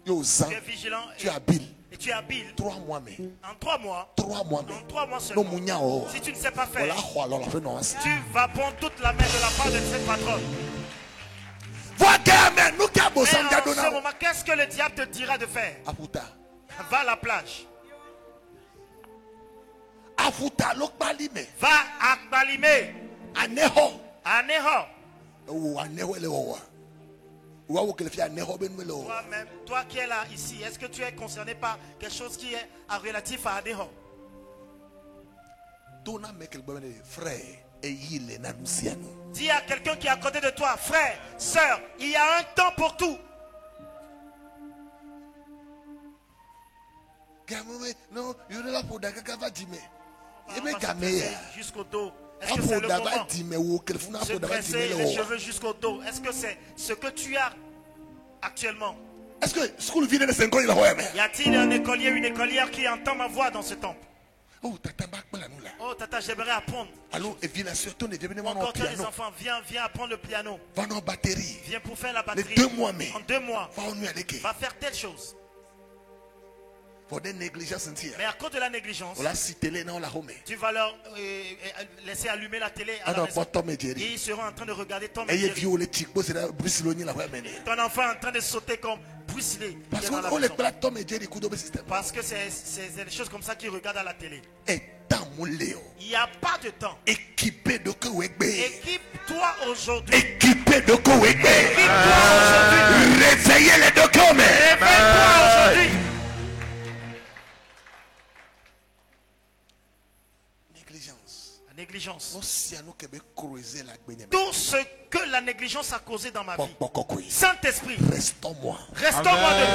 tu es vigilant et tu es habile. 3 mois mais. En 3 mois. 3 mois mais. En 3 mois seulement. Si tu ne sais pas faire, tu vas prendre toute la main de la part de cette patronne. Mais en ce moment, qu'est-ce que le diable te dira de faire? Va à la plage. Va à Balimé. Aneho. Toi-même, toi qui es là ici, est-ce que tu es concerné par quelque chose qui est relatif à Aneho? Dis à quelqu'un qui est à côté de toi, frère, soeur, il y a un temps pour tout. Jusqu'au dos. Est-ce que c'est le moment? Se dresser les cheveux jusqu'au dos. Est-ce que c'est ce que tu as actuellement? Est-ce que y a-t-il un écolier, une écolière qui entend ma voix dans ce temple? Oh tata, j'aimerais apprendre. Encore les enfants, viens apprendre le piano. Viens pour faire la batterie. En 2 mois, va faire telle chose. Mais à cause de la négligence, tu vas leur laisser allumer la télé à la maison. Et ils seront en train de regarder ton enfant est en train de sauter comme Bruce Lee. Parce que c'est des choses comme ça qu'ils regardent à la télé. Il n'y a pas de temps. Équipe-toi aujourd'hui. Équipe-toi aujourd'hui. Réveillez les documents. Réveille-toi aujourd'hui. Négligence. Tout ce que la négligence a causé dans ma vie. Saint-Esprit, restons-moi. Restons-moi de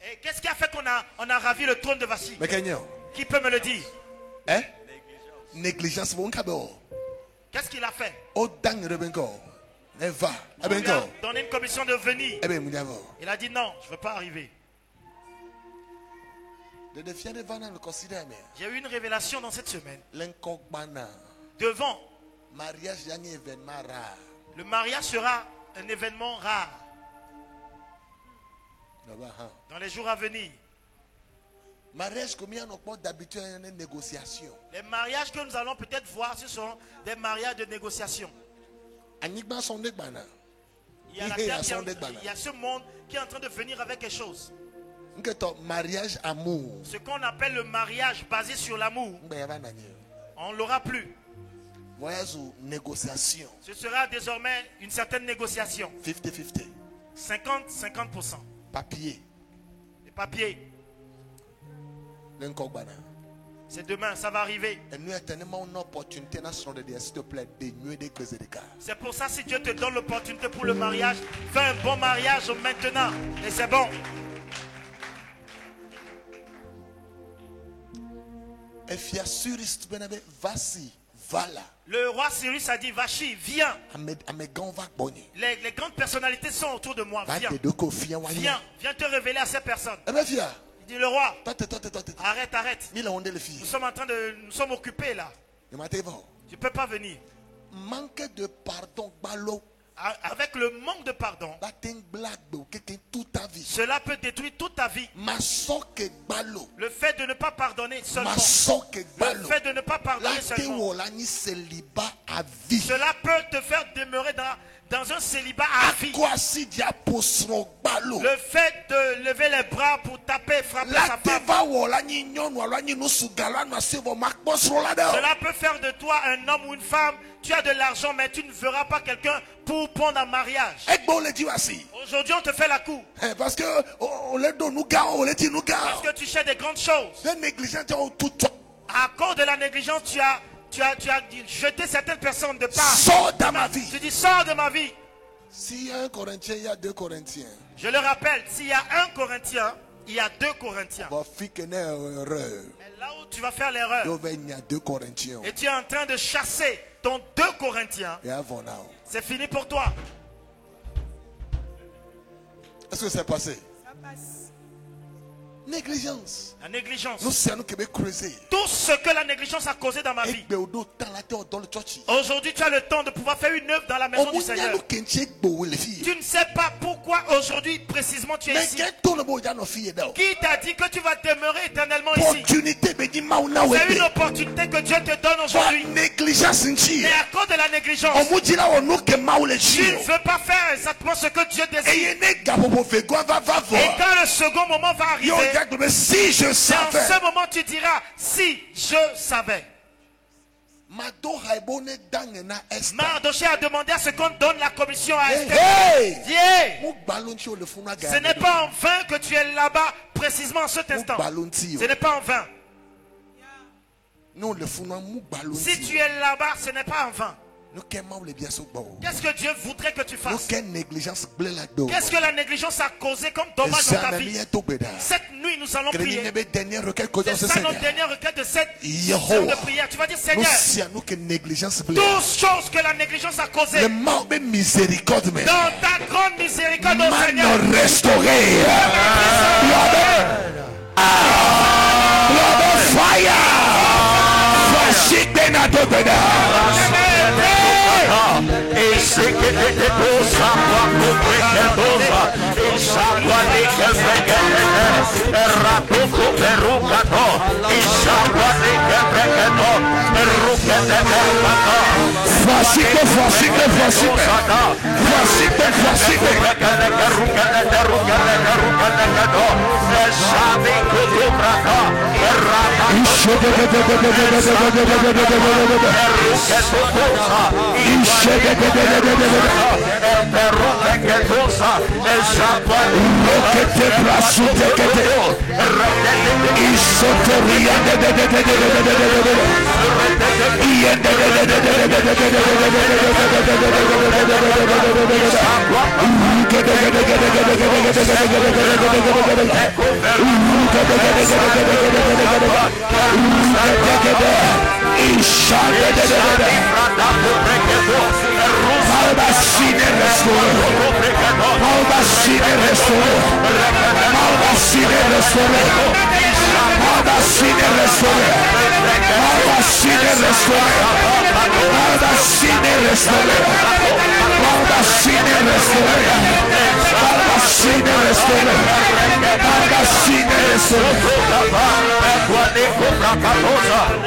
Et qu'est-ce qui a fait qu'on a ravi le trône de Vassi? Qui peut me le dire? Négligence. Qu'est-ce qu'il a fait? On lui a donné une commission de venir. Il a dit non, je ne veux pas arriver. J'ai eu une révélation dans cette semaine. Devant, le mariage sera un événement rare dans les jours à venir. Les mariages que nous allons peut-être voir, ce sont des mariages de négociation. Il y a ce monde qui est en train de venir avec quelque chose. Mariage amour. Ce qu'on appelle le mariage basé sur l'amour, on ne l'aura plus. Négociation. Ce sera désormais une certaine négociation. 50-50. 50-50%. Papier. Les papiers. C'est demain, ça va arriver. C'est pour ça, si Dieu te donne l'opportunité pour le mariage, fais un bon mariage maintenant. Et c'est bon. Le roi Cyrus a dit, Vachi, viens. Les grandes personnalités sont autour de moi. Viens te révéler à ces personnes. Il dit, le roi, arrête. Nous sommes occupés là. Tu ne peux pas venir. Manque de pardon. Avec le manque de pardon, cela peut détruire toute ta vie. Le fait de ne pas pardonner seulement. Le fait de ne pas pardonner seulement. Cela peut te faire demeurer dans un célibat à vie. Le fait de lever les bras pour taper, frapper sa femme. Cela peut faire de toi un homme ou une femme. Tu as de l'argent, mais tu ne feras pas quelqu'un pour prendre un mariage. Aujourd'hui, on te fait la cour. Parce que tu cherches des grandes choses. À cause de la négligence, tu as jeté certaines personnes de part. Sors de ma vie. Tu dis, sors de ma vie. S'il y a un Corinthien, il y a 2 Corinthiens. Je le rappelle, s'il y a un Corinthien, Il y a 2 Corinthiens. Et là où tu vas faire l'erreur, et tu es en train de chasser ton 2 Corinthiens, c'est fini pour toi. Est-ce que c'est passé? Ça passe. Négligence. La négligence. Tout ce que la négligence a causé dans ma vie. Aujourd'hui, tu as le temps de pouvoir faire une œuvre dans la maison du Seigneur. Tu ne sais pas pourquoi aujourd'hui précisément tu es ici. Qui t'a dit que tu vas demeurer éternellement ici? C'est une opportunité que Dieu te donne aujourd'hui. Mais à cause de la négligence, tu ne veux pas faire exactement ce que Dieu désire. Et quand le second moment va arriver, si je savais. En ce moment tu diras, si je savais. Mardoché a demandé à ce qu'on donne la commission à Esther. Ce n'est pas en vain que tu es là-bas précisément en cet instant. Ce n'est pas en vain. Si tu es là-bas, ce n'est pas en vain. Qu'est-ce que Dieu voudrait que tu fasses? Qu'est-ce que la négligence a causé comme dommage dans ta vie? Cette nuit, nous allons prier. C'est ça notre dernière requête de cette heure de prière. Tu vas dire, Seigneur, toutes choses que la négligence a causées, dans ta grande miséricorde, oh Seigneur, restaurer.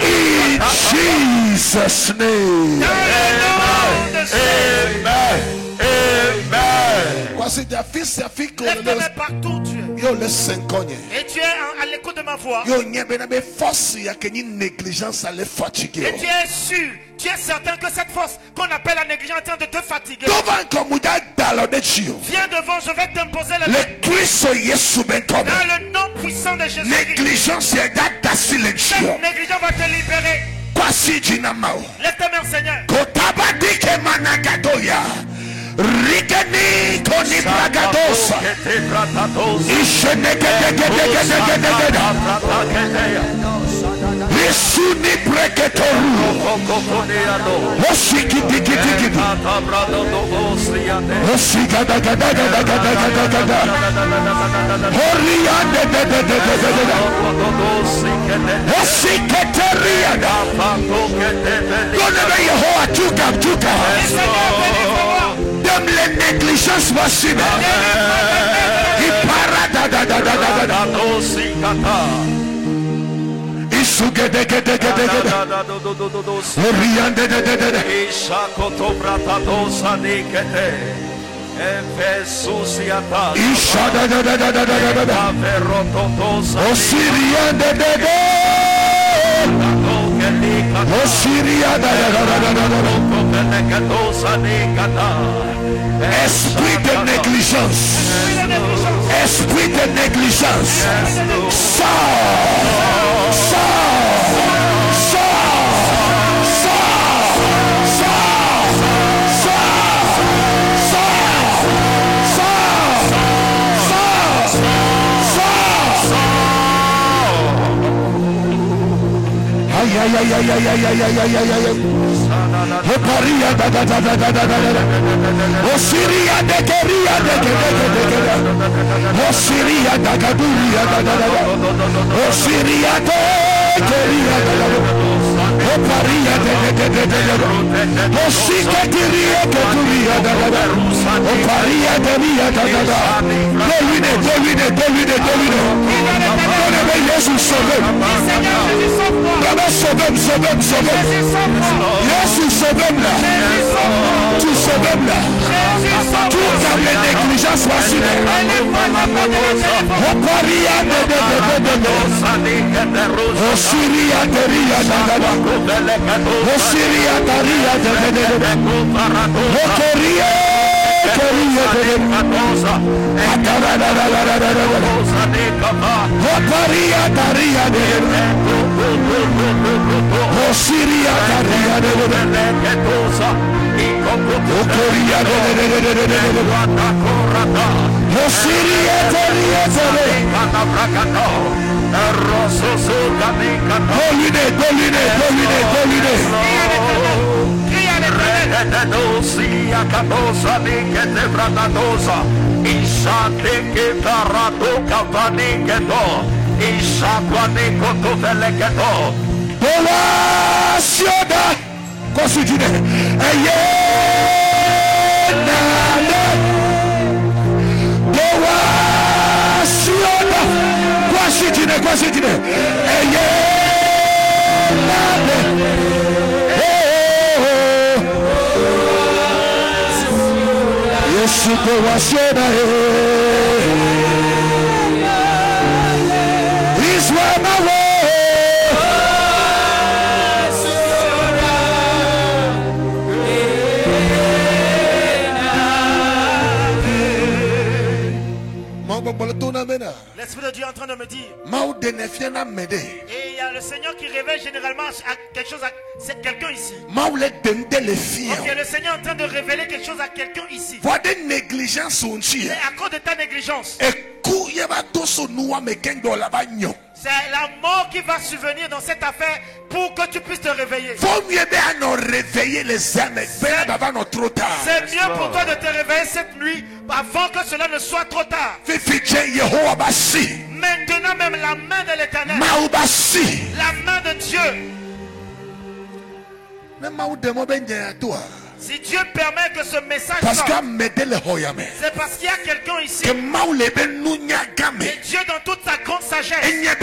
In Jesus' name. Amen. Lève-toi partout tu es. Et tu es à l'écoute de ma voix. Et tu es sûr, tu es certain que cette force qu'on appelle la négligence est en train de te fatiguer. Viens devant, je vais t'imposer la négligence. Dans le nom puissant de Jésus. Cette négligence va te libérer. Lève ta main, Seigneur. Rigeni koni bragadosa Isuni breketoru Osiki digi digi Osika da da da da da da da da Horiande da da da da da Osiketeriada Gonebe Yehoah tuka les négligences possibles. Il para da da da da da da. Isuge de de de de de. Oriande de de de. Ishakoto brata dosa nikete. Efesusiata. Ishada da da da da da da. Averoto dosa. Osiriande de de. Osiria da da da da da. Esprit de négligence. Esprit de négligence. Sors. L'Esprit de Dieu est en train de me dire. Et il y a le Seigneur qui révèle généralement quelque chose à quelqu'un ici. Ok, le Seigneur est en train de révéler quelque chose à quelqu'un ici. Et à cause de ta négligence, c'est la mort qui va survenir dans cette affaire pour que tu puisses te réveiller. C'est mieux pour toi de te réveiller cette nuit avant que cela ne soit trop tard. Maintenant même la main de l'Éternel, la main de Dieu. Si Dieu permet que ce message sorte, c'est parce qu'il y a quelqu'un ici. Et Dieu dans toute sa grande sagesse, il sait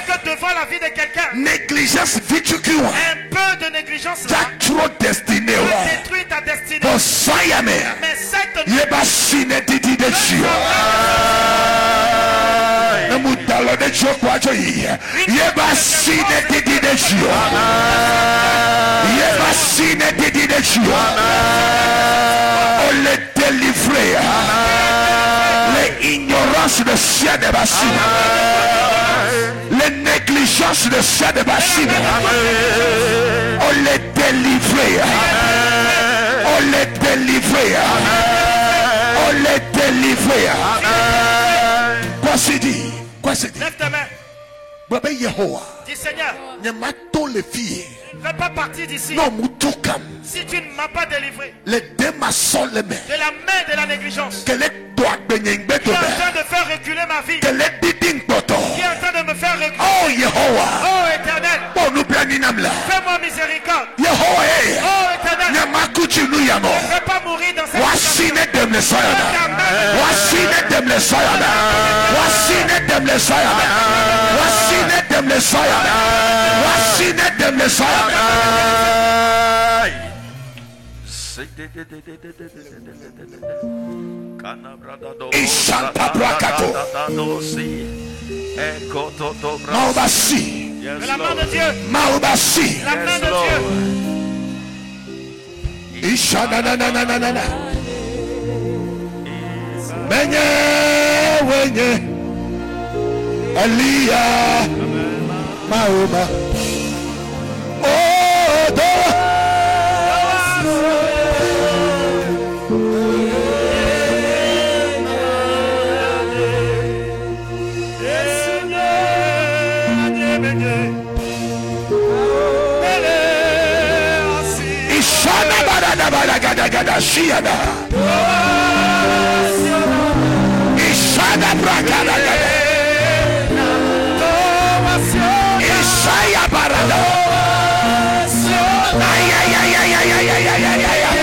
que devant la vie de quelqu'un, un peu de négligence là, peut détruire ta destinée. Mais cette nuit, on les délivrer les ignorances de ciel de bassine, les négligences de ciel de bassine, on les délivrer, on les délivrer, on les délivrer. Quoi c'est dit? Quoi c'est dit? Lève ta main. Dis Seigneur, ne fais pas partie d'ici. Si tu ne m'as pas délivré de la main de la négligence qui est en train de faire reculer ma vie, qui est en train de me faire reculer. Oh Yehovah, oh Éternel, fais-moi miséricorde. Oh Éternel, ne fais pas mourir dans cette situation. Maobasi, la main de Dieu, Maobasi, la main de Dieu. Ishananananana, Menye wenye, Elia, Maoba, oh do. Baragada Shiada. Ishada Brakada. Ishaya Barada. Ay, ay, ay, ay, ay, ay, ay, ay, ay, ay.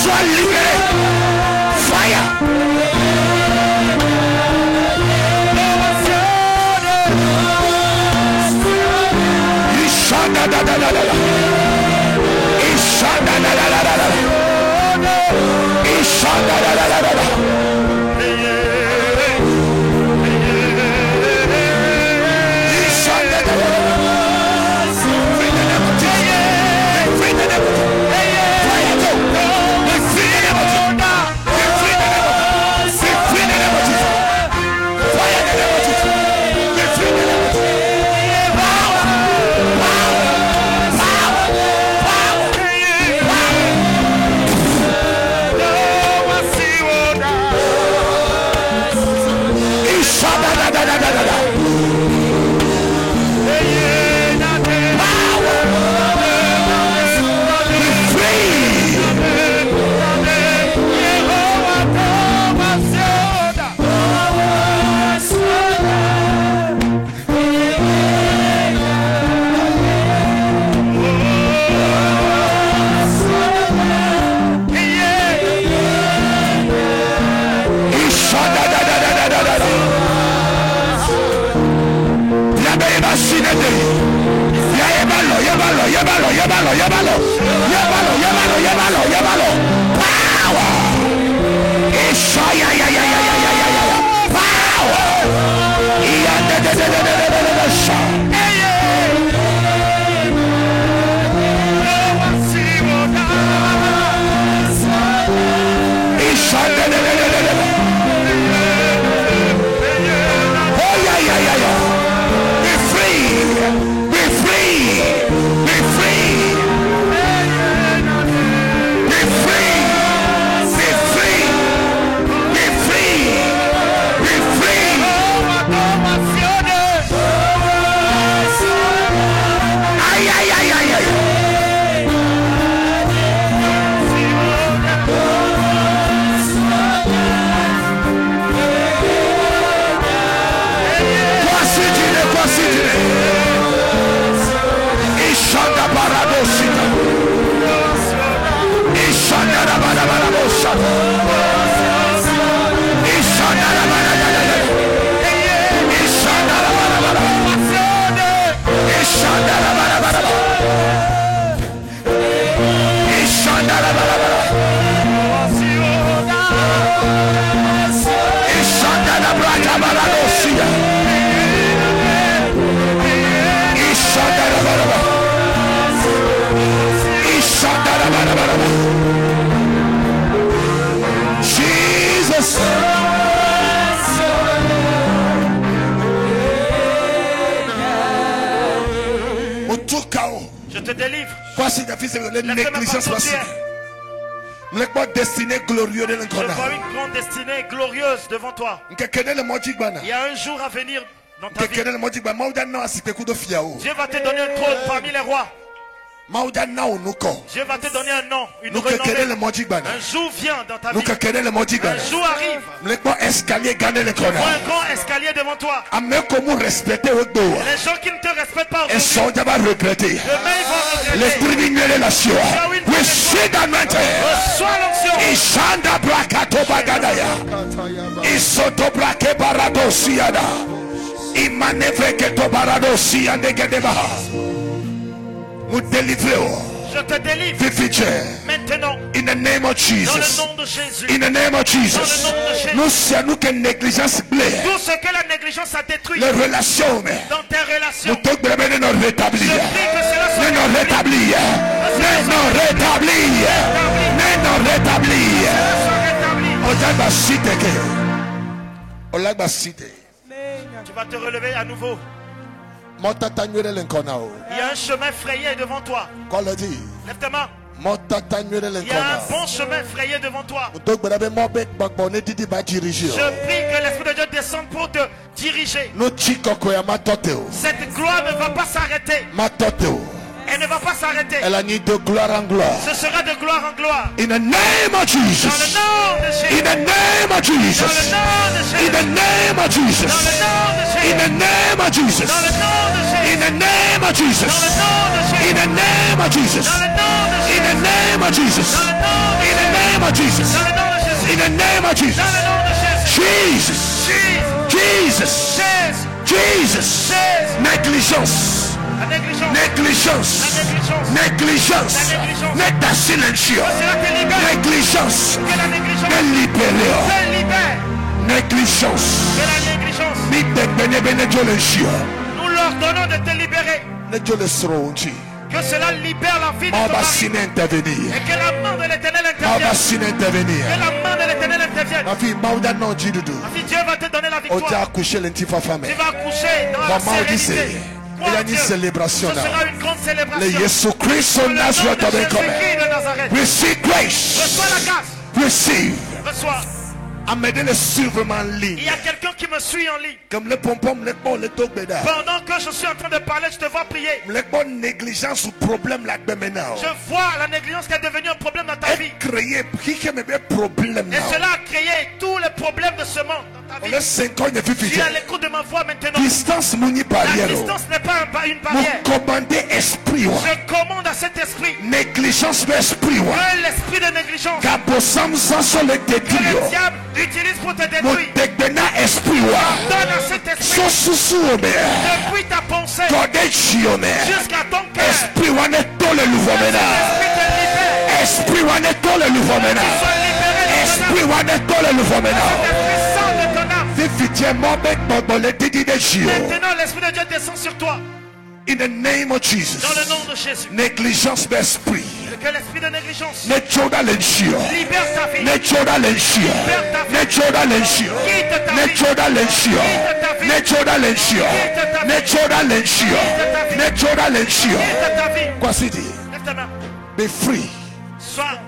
Sois libéré. Fire. Ishanda da da da da da. Ishanda da da da da da. Ishanda da da da da da. Yabalo. Power. Power. Be free. Be free. Be free. Be free. Be free. Be free. Be free. Ay, ay, ay, ay, ay. Ishanda Baradosita. Ishanda Barabosa. Ishanda Barabara. Ishanda Barabara. Ishanda Barabara. Ishanda Barabara. Ishanda Barabosia. Ishanda Barabara. Jesus. Je te délivre. Voici des fils de négligence passive. Je vois une grande destinée glorieuse devant toi. Il y a un jour à venir dans ta vie. Dieu va te donner un trône parmi les rois. Dieu va te donner un nom, une renommée. Un jour vient dans ta vie. Un jour arrive. Tu vois un grand escalier devant toi. Les gens qui ne te respectent pas aujourd'hui, demain ils vont regretter. l'esprit d'immolation. Receive l'anointing. Reçois l'onction. Ishanda brakato bagadaya. Isoto brake baradosiada. Imanevre keto baradosiande gedebaha. Vous délivrez. Je te délivre maintenant in the name of Jesus. Dans le nom de Jésus. In the name of Jesus. Dans le nom de Jésus. Nous savons que négligence blesse. Tout ce que la négligence a détruit. Les relations. Dans tes relations. Nous devons nous rétablir. Nous rétablir. Nous rétablir. Nous rétablir. Tu vas te relever à nouveau. Il y a un chemin frayé devant toi. Lève ta main. Il y a un bon chemin frayé devant toi. Je prie que l'Esprit de Dieu descende pour te diriger. Cette gloire ne va pas s'arrêter. Elle ne va pas s'arrêter. De gloire en gloire. Ce sera de gloire en gloire. In the name of Jesus. Dans le nom de Jésus. In the name of Jesus. Dans le nom de Jésus. In the name of Jesus. Dans le nom de Jésus. In the name of Jesus. Dans le nom de Jésus. In the name of Jesus. Dans le nom de Jésus. In the name of Jesus. Dans le nom de Jésus. In the name of Jesus. Dans le nom de In the name of Jesus. Dans le nom de Jésus. In the name of Jesus. Dans le nom de Jésus. Jesus. Jesus. Jesus. Négligence. La négligence. Négligence. Négligence. N'est pas silencieux. Négligence. Que la négligence. Ne libérez. Te libère. Négligence. Que la négligence. Nous leur donnons de te libérer. Que cela libère la vie de ton mari. Et que la main de l'Éternel intervienne. Que la main de l'Éternel intervienne. Ma fille, Dieu va te donner la victoire. Tu vas accoucher dans la sérénité. Ce sera une grande célébration. Receive grace. Reçois la grâce. Receive. Reçois. Il y a quelqu'un qui me suit en ligne. Pendant que je suis en train de parler, je te vois prier. Je vois la négligence qui est devenue un problème dans ta vie. Et cela a créé tous les problèmes de ce monde dans ta vie. Tu es à l'écoute de ma voix maintenant. La distance n'est pas une barrière. Je commande à cet esprit. Négligence l'esprit. L'esprit de négligence. Que le diable utilise pour te détruire. Donne à cet esprit. Depuis ta pensée jusqu'à ton cœur. Esprit ou est tout le nouveau ménage. Esprit ou est tout le nouveau ménage. Esprit ou est tout le nouveau ménage. Maintenant l'esprit de Dieu descend sur toi. In the name of Jesus. Dans le nom de Jésus. Négligence d'esprit. Que l'esprit de négligence. Libère ta vie. Libère ta vie. Quitte ta vie. Quoi c'est dit? Lève ta main. Be free. Sois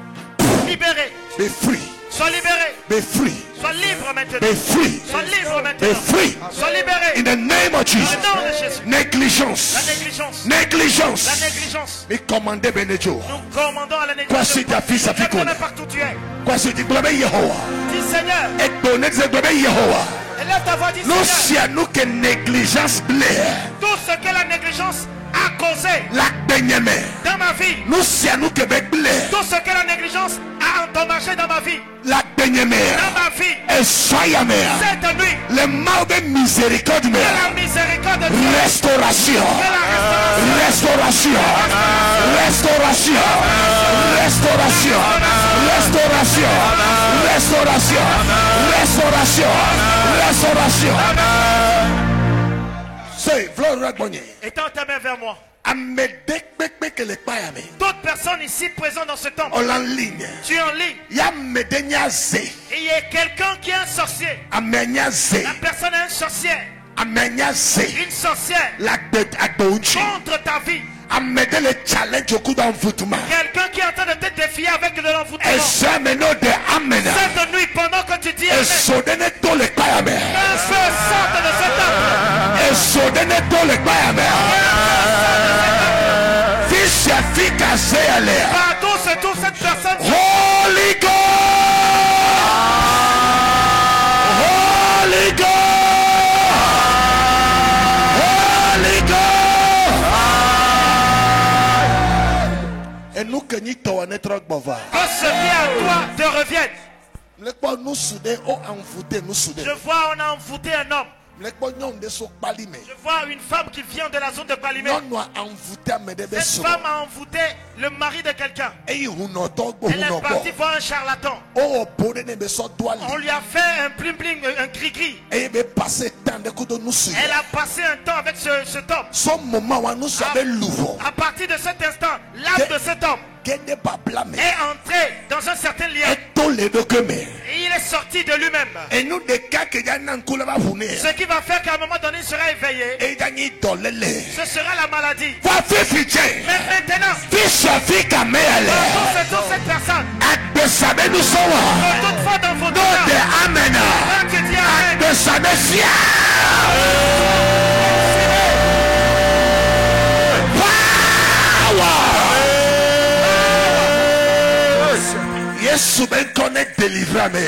libéré. Be free. Sois libéré. Be free. Sois libre maintenant. Be free. Sois libre maintenant. Be free. Sois libéré. In the name of Jesus. Dans le nom de Jésus. Négligence. La négligence. Négligence. La négligence. Mais commandez Benedjo. Nous commandons à la négligence. Quoi c'est ta fille, sa fille qu'on partout tu es. Quoi c'est dit? Gloire Yehowa. Dis Seigneur. Et donner gloire Yehowa. Élève ta voix, dis Seigneur. Nous si à nous que négligence blesse. Tout ce que la négligence a causé dans ma vie. Nous si à nous que blesse. Tout ce que la négligence a endommagé dans ma vie. La dans ma vie. Cette nuit. Le mal de miséricorde. La miséricorde de Dieu. Restauration. Restauration. Restauration. Restauration. Restauration. Restauration. Restauration. Restauration. C'est Florent Bonnier. Étends ta main vers moi. D'autres personnes ici présentes dans ce temple. Tu es en ligne. Et il y a quelqu'un qui est un sorcier. La personne est un sorcière. Une sorcière contre ta vie. Quelqu'un qui est en train de te défier avec de l'envoûtement. Cette nuit, pendant que tu dis Amen, un feu sorte de cet homme. Partout se trouve cette personne. Holy God. Holy God. Holy God. que ce qui est à toi te revienne. Je vois on a envoûté un homme. Je vois une femme qui vient de la zone de Balimé. Cette femme a envoûté le mari de quelqu'un. Elle est partie voir un charlatan. On lui a fait un bling bling, un gris-gris. Elle a passé un temps avec cet homme. À partir de cet instant, l'âme de cet homme est entré dans un certain lien. Et il est sorti de lui-même. Ce qui va faire qu'à un moment donné il sera éveillé. Ce sera la maladie. Mais maintenant, toute cette personne, toutefois dans vos douleurs, quand tu dis Amen, Yesu ben connect délivre de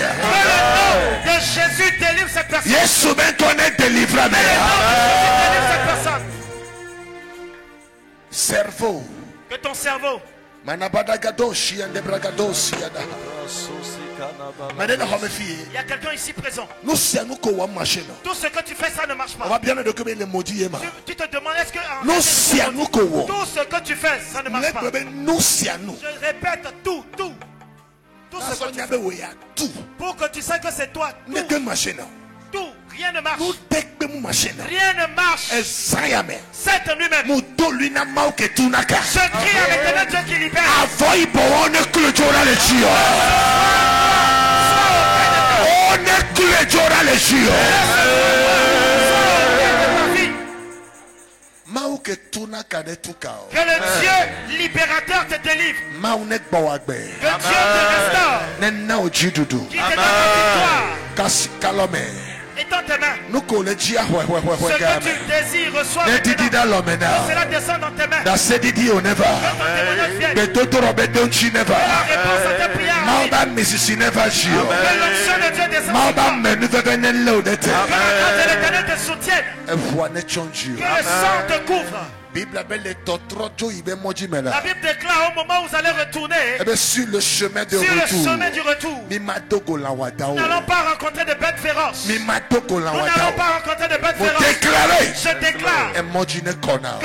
Jésus délivre cette personne. Yesu ben connect délivre cette personne. Cerveau. Que ton cerveau. Il y a quelqu'un ici présent. Tout ce que tu fais, ça ne marche pas. Tu te demandes est-ce que tout ce que tu fais, ça ne marche pas. Je répète tout ce que tu fais. Pour que tu saches que c'est toi. Tout. Rien ne marche. Rien ne marche. C'est lui-même. Je crie avec le Dieu qui libère. Que le Dieu libérateur te délivre. Que Dieu te restaure. Qui te donne la victoire. Étends tes mains. Ce que tu désires, reçois. Cela descend dans tes mains. Que ton témoignage vienne. Que la réponse à tes prières arrive. Que l'onction de Dieu descende sur toi. Que la grâce de l'Éternel te soutienne. Que le sang te couvre. La Bible déclare au moment où vous allez retourner sur le chemin du retour. Nous n'allons pas rencontrer de bêtes féroces. Nous n'allons pas rencontrer de bêtes féroces. Je déclare que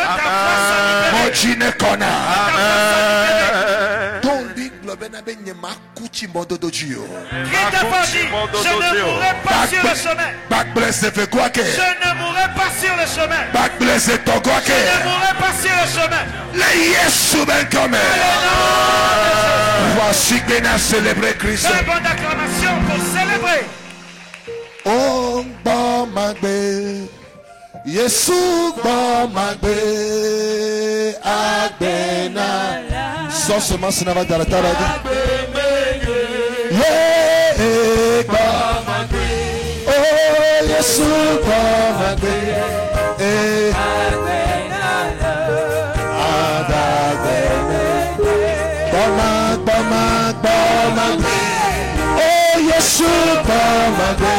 ta foi soit libérée. Qui t'a pas dit, je ne mourrai pas sur le chemin. Je ne mourrai pas sur le chemin. Je ne mourrai pas sur le chemin. Voici qu'on a célébré Christ. Une bonne acclamation pour célébrer. Oh, bon magbe, Yesu bon magbe, Agbena. Só seulement si n'avait pas la tarade. Yeah, bon magbe, oh Yesu bon magbe, Agbena, Agbena. Bon magbe, oh Yesu bon magbe.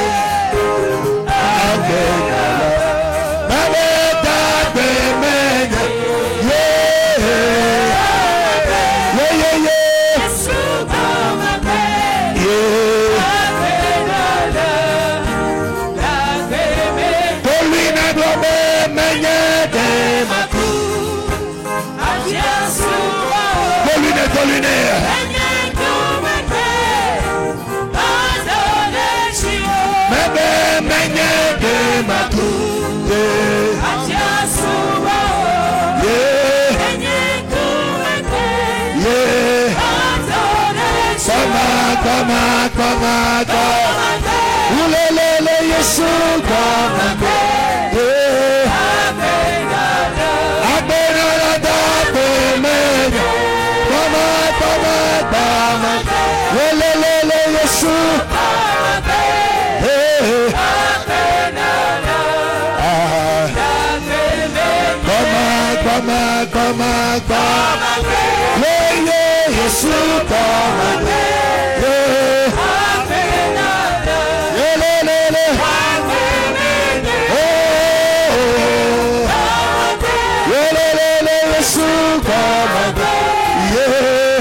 Yeah.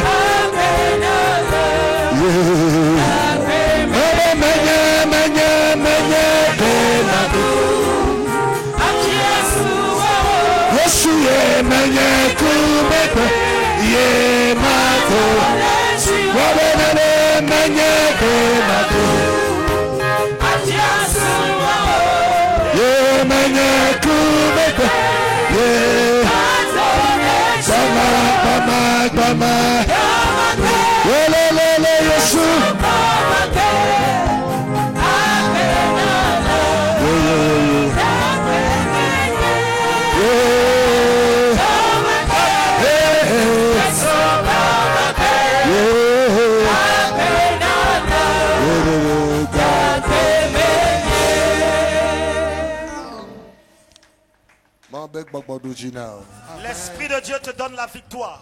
L'Esprit de Dieu te donne la victoire.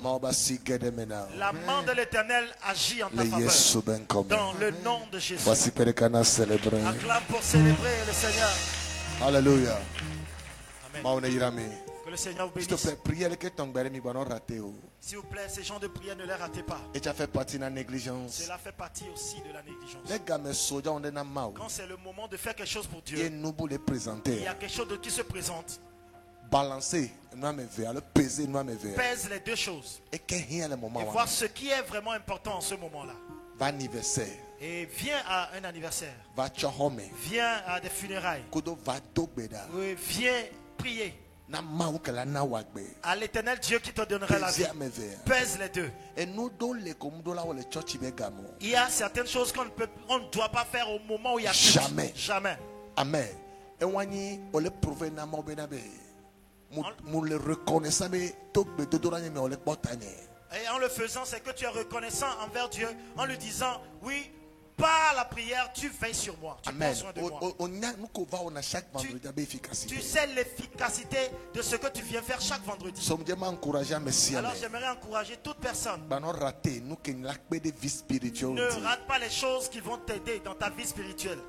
La main de l'Éternel agit en ta faveur. Dans le nom de Jésus. Acclame pour célébrer le Seigneur. Alléluia. Amen. Que le Seigneur vous bénisse. S'il te plaît, s'il vous plaît, ces gens de prière, ne les ratez pas. Et tu as fait partie de la négligence. Cela fait partie aussi de la négligence. Quand c'est le moment de faire quelque chose pour Dieu, il y a quelque chose qui se présente. Balancer, pèse les deux choses. Et voir ce qui est vraiment important en ce moment-là. Et viens à un anniversaire. Viens à des funérailles. Viens prier. À l'Éternel Dieu qui te donnera la vie. Pèse les deux. Il y a certaines choses qu'on ne doit pas faire au moment où il y a jamais. Jamais. Amen. Et en le faisant, c'est que tu es reconnaissant envers Dieu en lui disant, oui, par la prière, tu veilles sur moi. Tu prends soin de moi. Tu sais l'efficacité de ce que tu viens faire chaque vendredi. Alors j'aimerais encourager toute personne. Ne rate pas les choses qui vont t'aider dans ta vie spirituelle.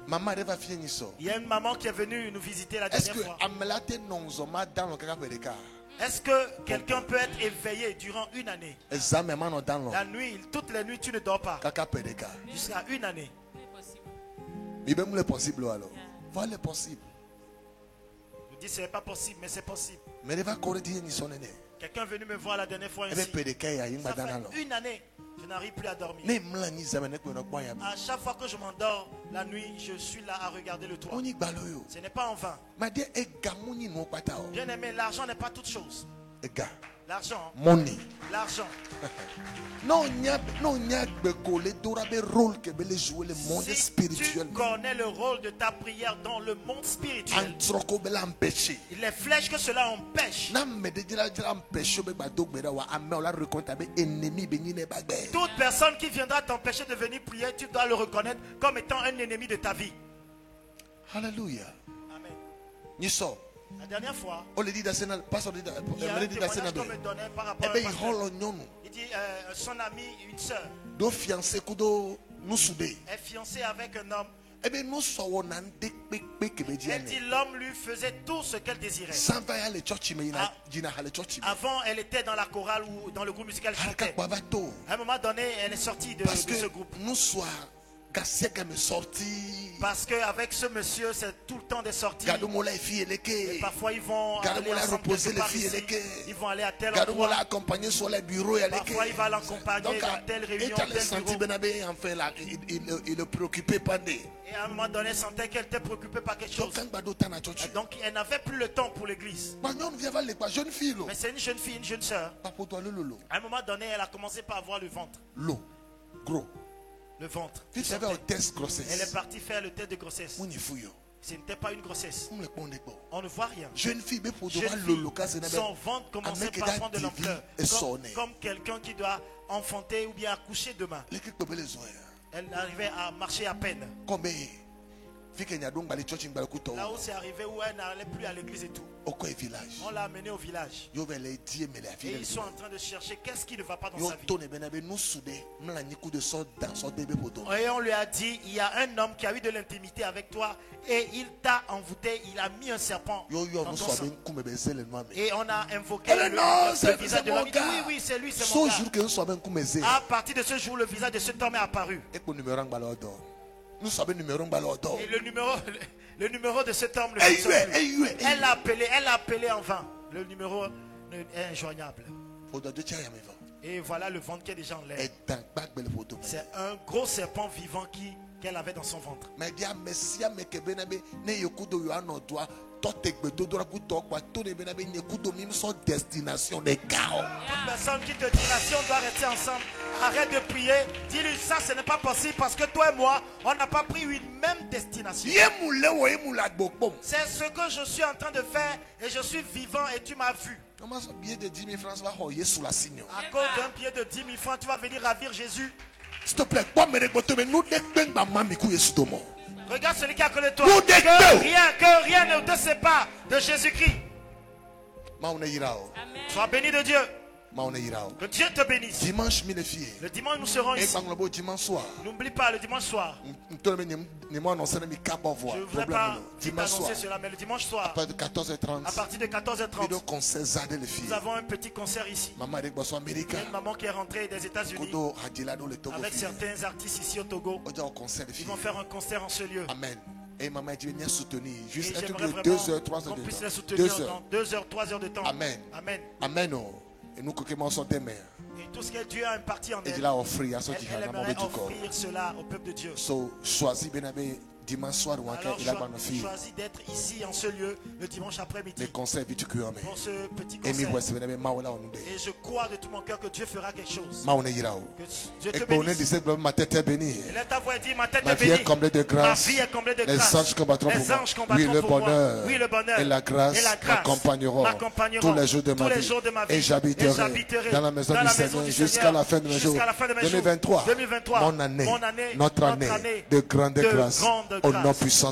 Il y a une maman qui est venue nous visiter la dernière fois. Est-ce que quelqu'un peut être éveillé durant une année? La nuit, toutes les nuits, tu ne dors pas. Jusqu'à une année. C'est possible alors. Voilà possible. Vous dites ce n'est pas possible, mais c'est possible. Quelqu'un est venu me voir la dernière fois ici. Ça fait une année. Je n'arrive plus à dormir. À chaque fois que je m'endors la nuit, je suis là à regarder le toit. Ce n'est pas en vain. Bien aimé, l'argent n'est pas toute chose. L'argent. Money. L'argent. Si tu connais le rôle de ta prière dans le monde spirituel, les flèches que cela empêche, toute personne qui viendra t'empêcher de venir prier, tu dois le reconnaître comme étant un ennemi de ta vie. Alléluia. Amen. La dernière fois, il y a un témoignage qu'on me donnait par rapport à un pasteur. Il dit son ami, une soeur, est fiancée avec un homme. Elle dit l'homme lui faisait tout ce qu'elle désirait. Avant, elle était dans la chorale ou dans le groupe musical. À un moment donné, elle est sortie de ce groupe. Parce qu'avec ce monsieur, c'est tout le temps des sorties. Et parfois, ils vont aller ensemble ils vont aller à tel endroit. Parfois, il va l'accompagner dans telle réunion, tel bureau. Il est préoccupé par des. Et à un moment donné, elle sentait qu'elle était préoccupée par quelque chose. Donc, elle n'avait plus le temps pour l'église. Mais c'est une jeune fille, une jeune soeur. À un moment donné, elle a commencé par avoir le ventre. Gros. Le ventre. Elle est partie faire le test de grossesse. Ce n'était pas une grossesse. On ne voit rien. Jeune fille, son ventre commençait par prendre de l'ampleur. Comme quelqu'un qui doit enfanter ou bien accoucher demain. Elle arrivait à marcher à peine. Là où c'est arrivé où elle n'allait plus à l'église et tout. On l'a amenée au village. Et ils sont en train de chercher qu'est-ce qui ne va pas dans sa vie. Et on lui a dit, il y a un homme qui a eu de l'intimité avec toi et il t'a envoûté, il a mis un serpent dans ton sang. Et on a invoqué le visage de l'homme. Il dit oui, c'est lui, c'est mon gars. À partir de ce jour, le visage de cet homme est apparu. Et le numéro de cet homme, elle l'a appelé en vain. Le numéro est injoignable. Et voilà le ventre qui est déjà en l'air. C'est un gros serpent vivant qu'elle avait dans son ventre. Personne qui te dira si on doit rester ensemble, arrête de prier. Dis-lui ça, ce n'est pas possible parce que toi et moi, on n'a pas pris une même destination. C'est ce que je suis en train de faire et je suis vivant et tu m'as vu. À cause d'un billet de 10 000 francs, tu vas venir ravir Jésus. S'il te plaît, regarde celui qui est à côté de toi. Que rien ne te sépare de Jésus-Christ. Sois béni de Dieu. Que Dieu te bénisse. Le dimanche nous serons ici. N'oublie pas le dimanche soir. Je ne voudrais pas t'annoncer cela, mais le dimanche soir, à partir de 14h30, nous avons un petit concert ici. Il y a une maman qui est rentrée des États-Unis avec certains artistes ici au Togo. Ils vont faire un concert en ce lieu. Amen. Et maman dit viens soutenir. Juste un truc de 2 heures, 3 heures de temps. 2 heures, 3 heures de temps. Amen. Amen. Amen. Et nous commençons demain. Et tout ce que Dieu a imparti en elle, elle aimerait offrir cela au peuple de Dieu. Choisis dimanche soir ou choisis d'être ici en ce lieu le dimanche après-midi pour ce petit concert. Et je crois de tout mon cœur que Dieu fera quelque chose. Que Dieu te bénisse. Ma tête est bénie. Et là ta voix dit ma tête est bénie. Ma vie est comblée de grâce. Ma vie est comblée de grâce. Les anges combattront pour moi. Oui, le bonheur. Oui, le bonheur. Et la grâce m'accompagneront tous les jours de ma vie. Et j'habiterai dans la maison du Seigneur jusqu'à la fin de mes jours. 2023. Mon année. Notre année de grande grâce. Au nom puissant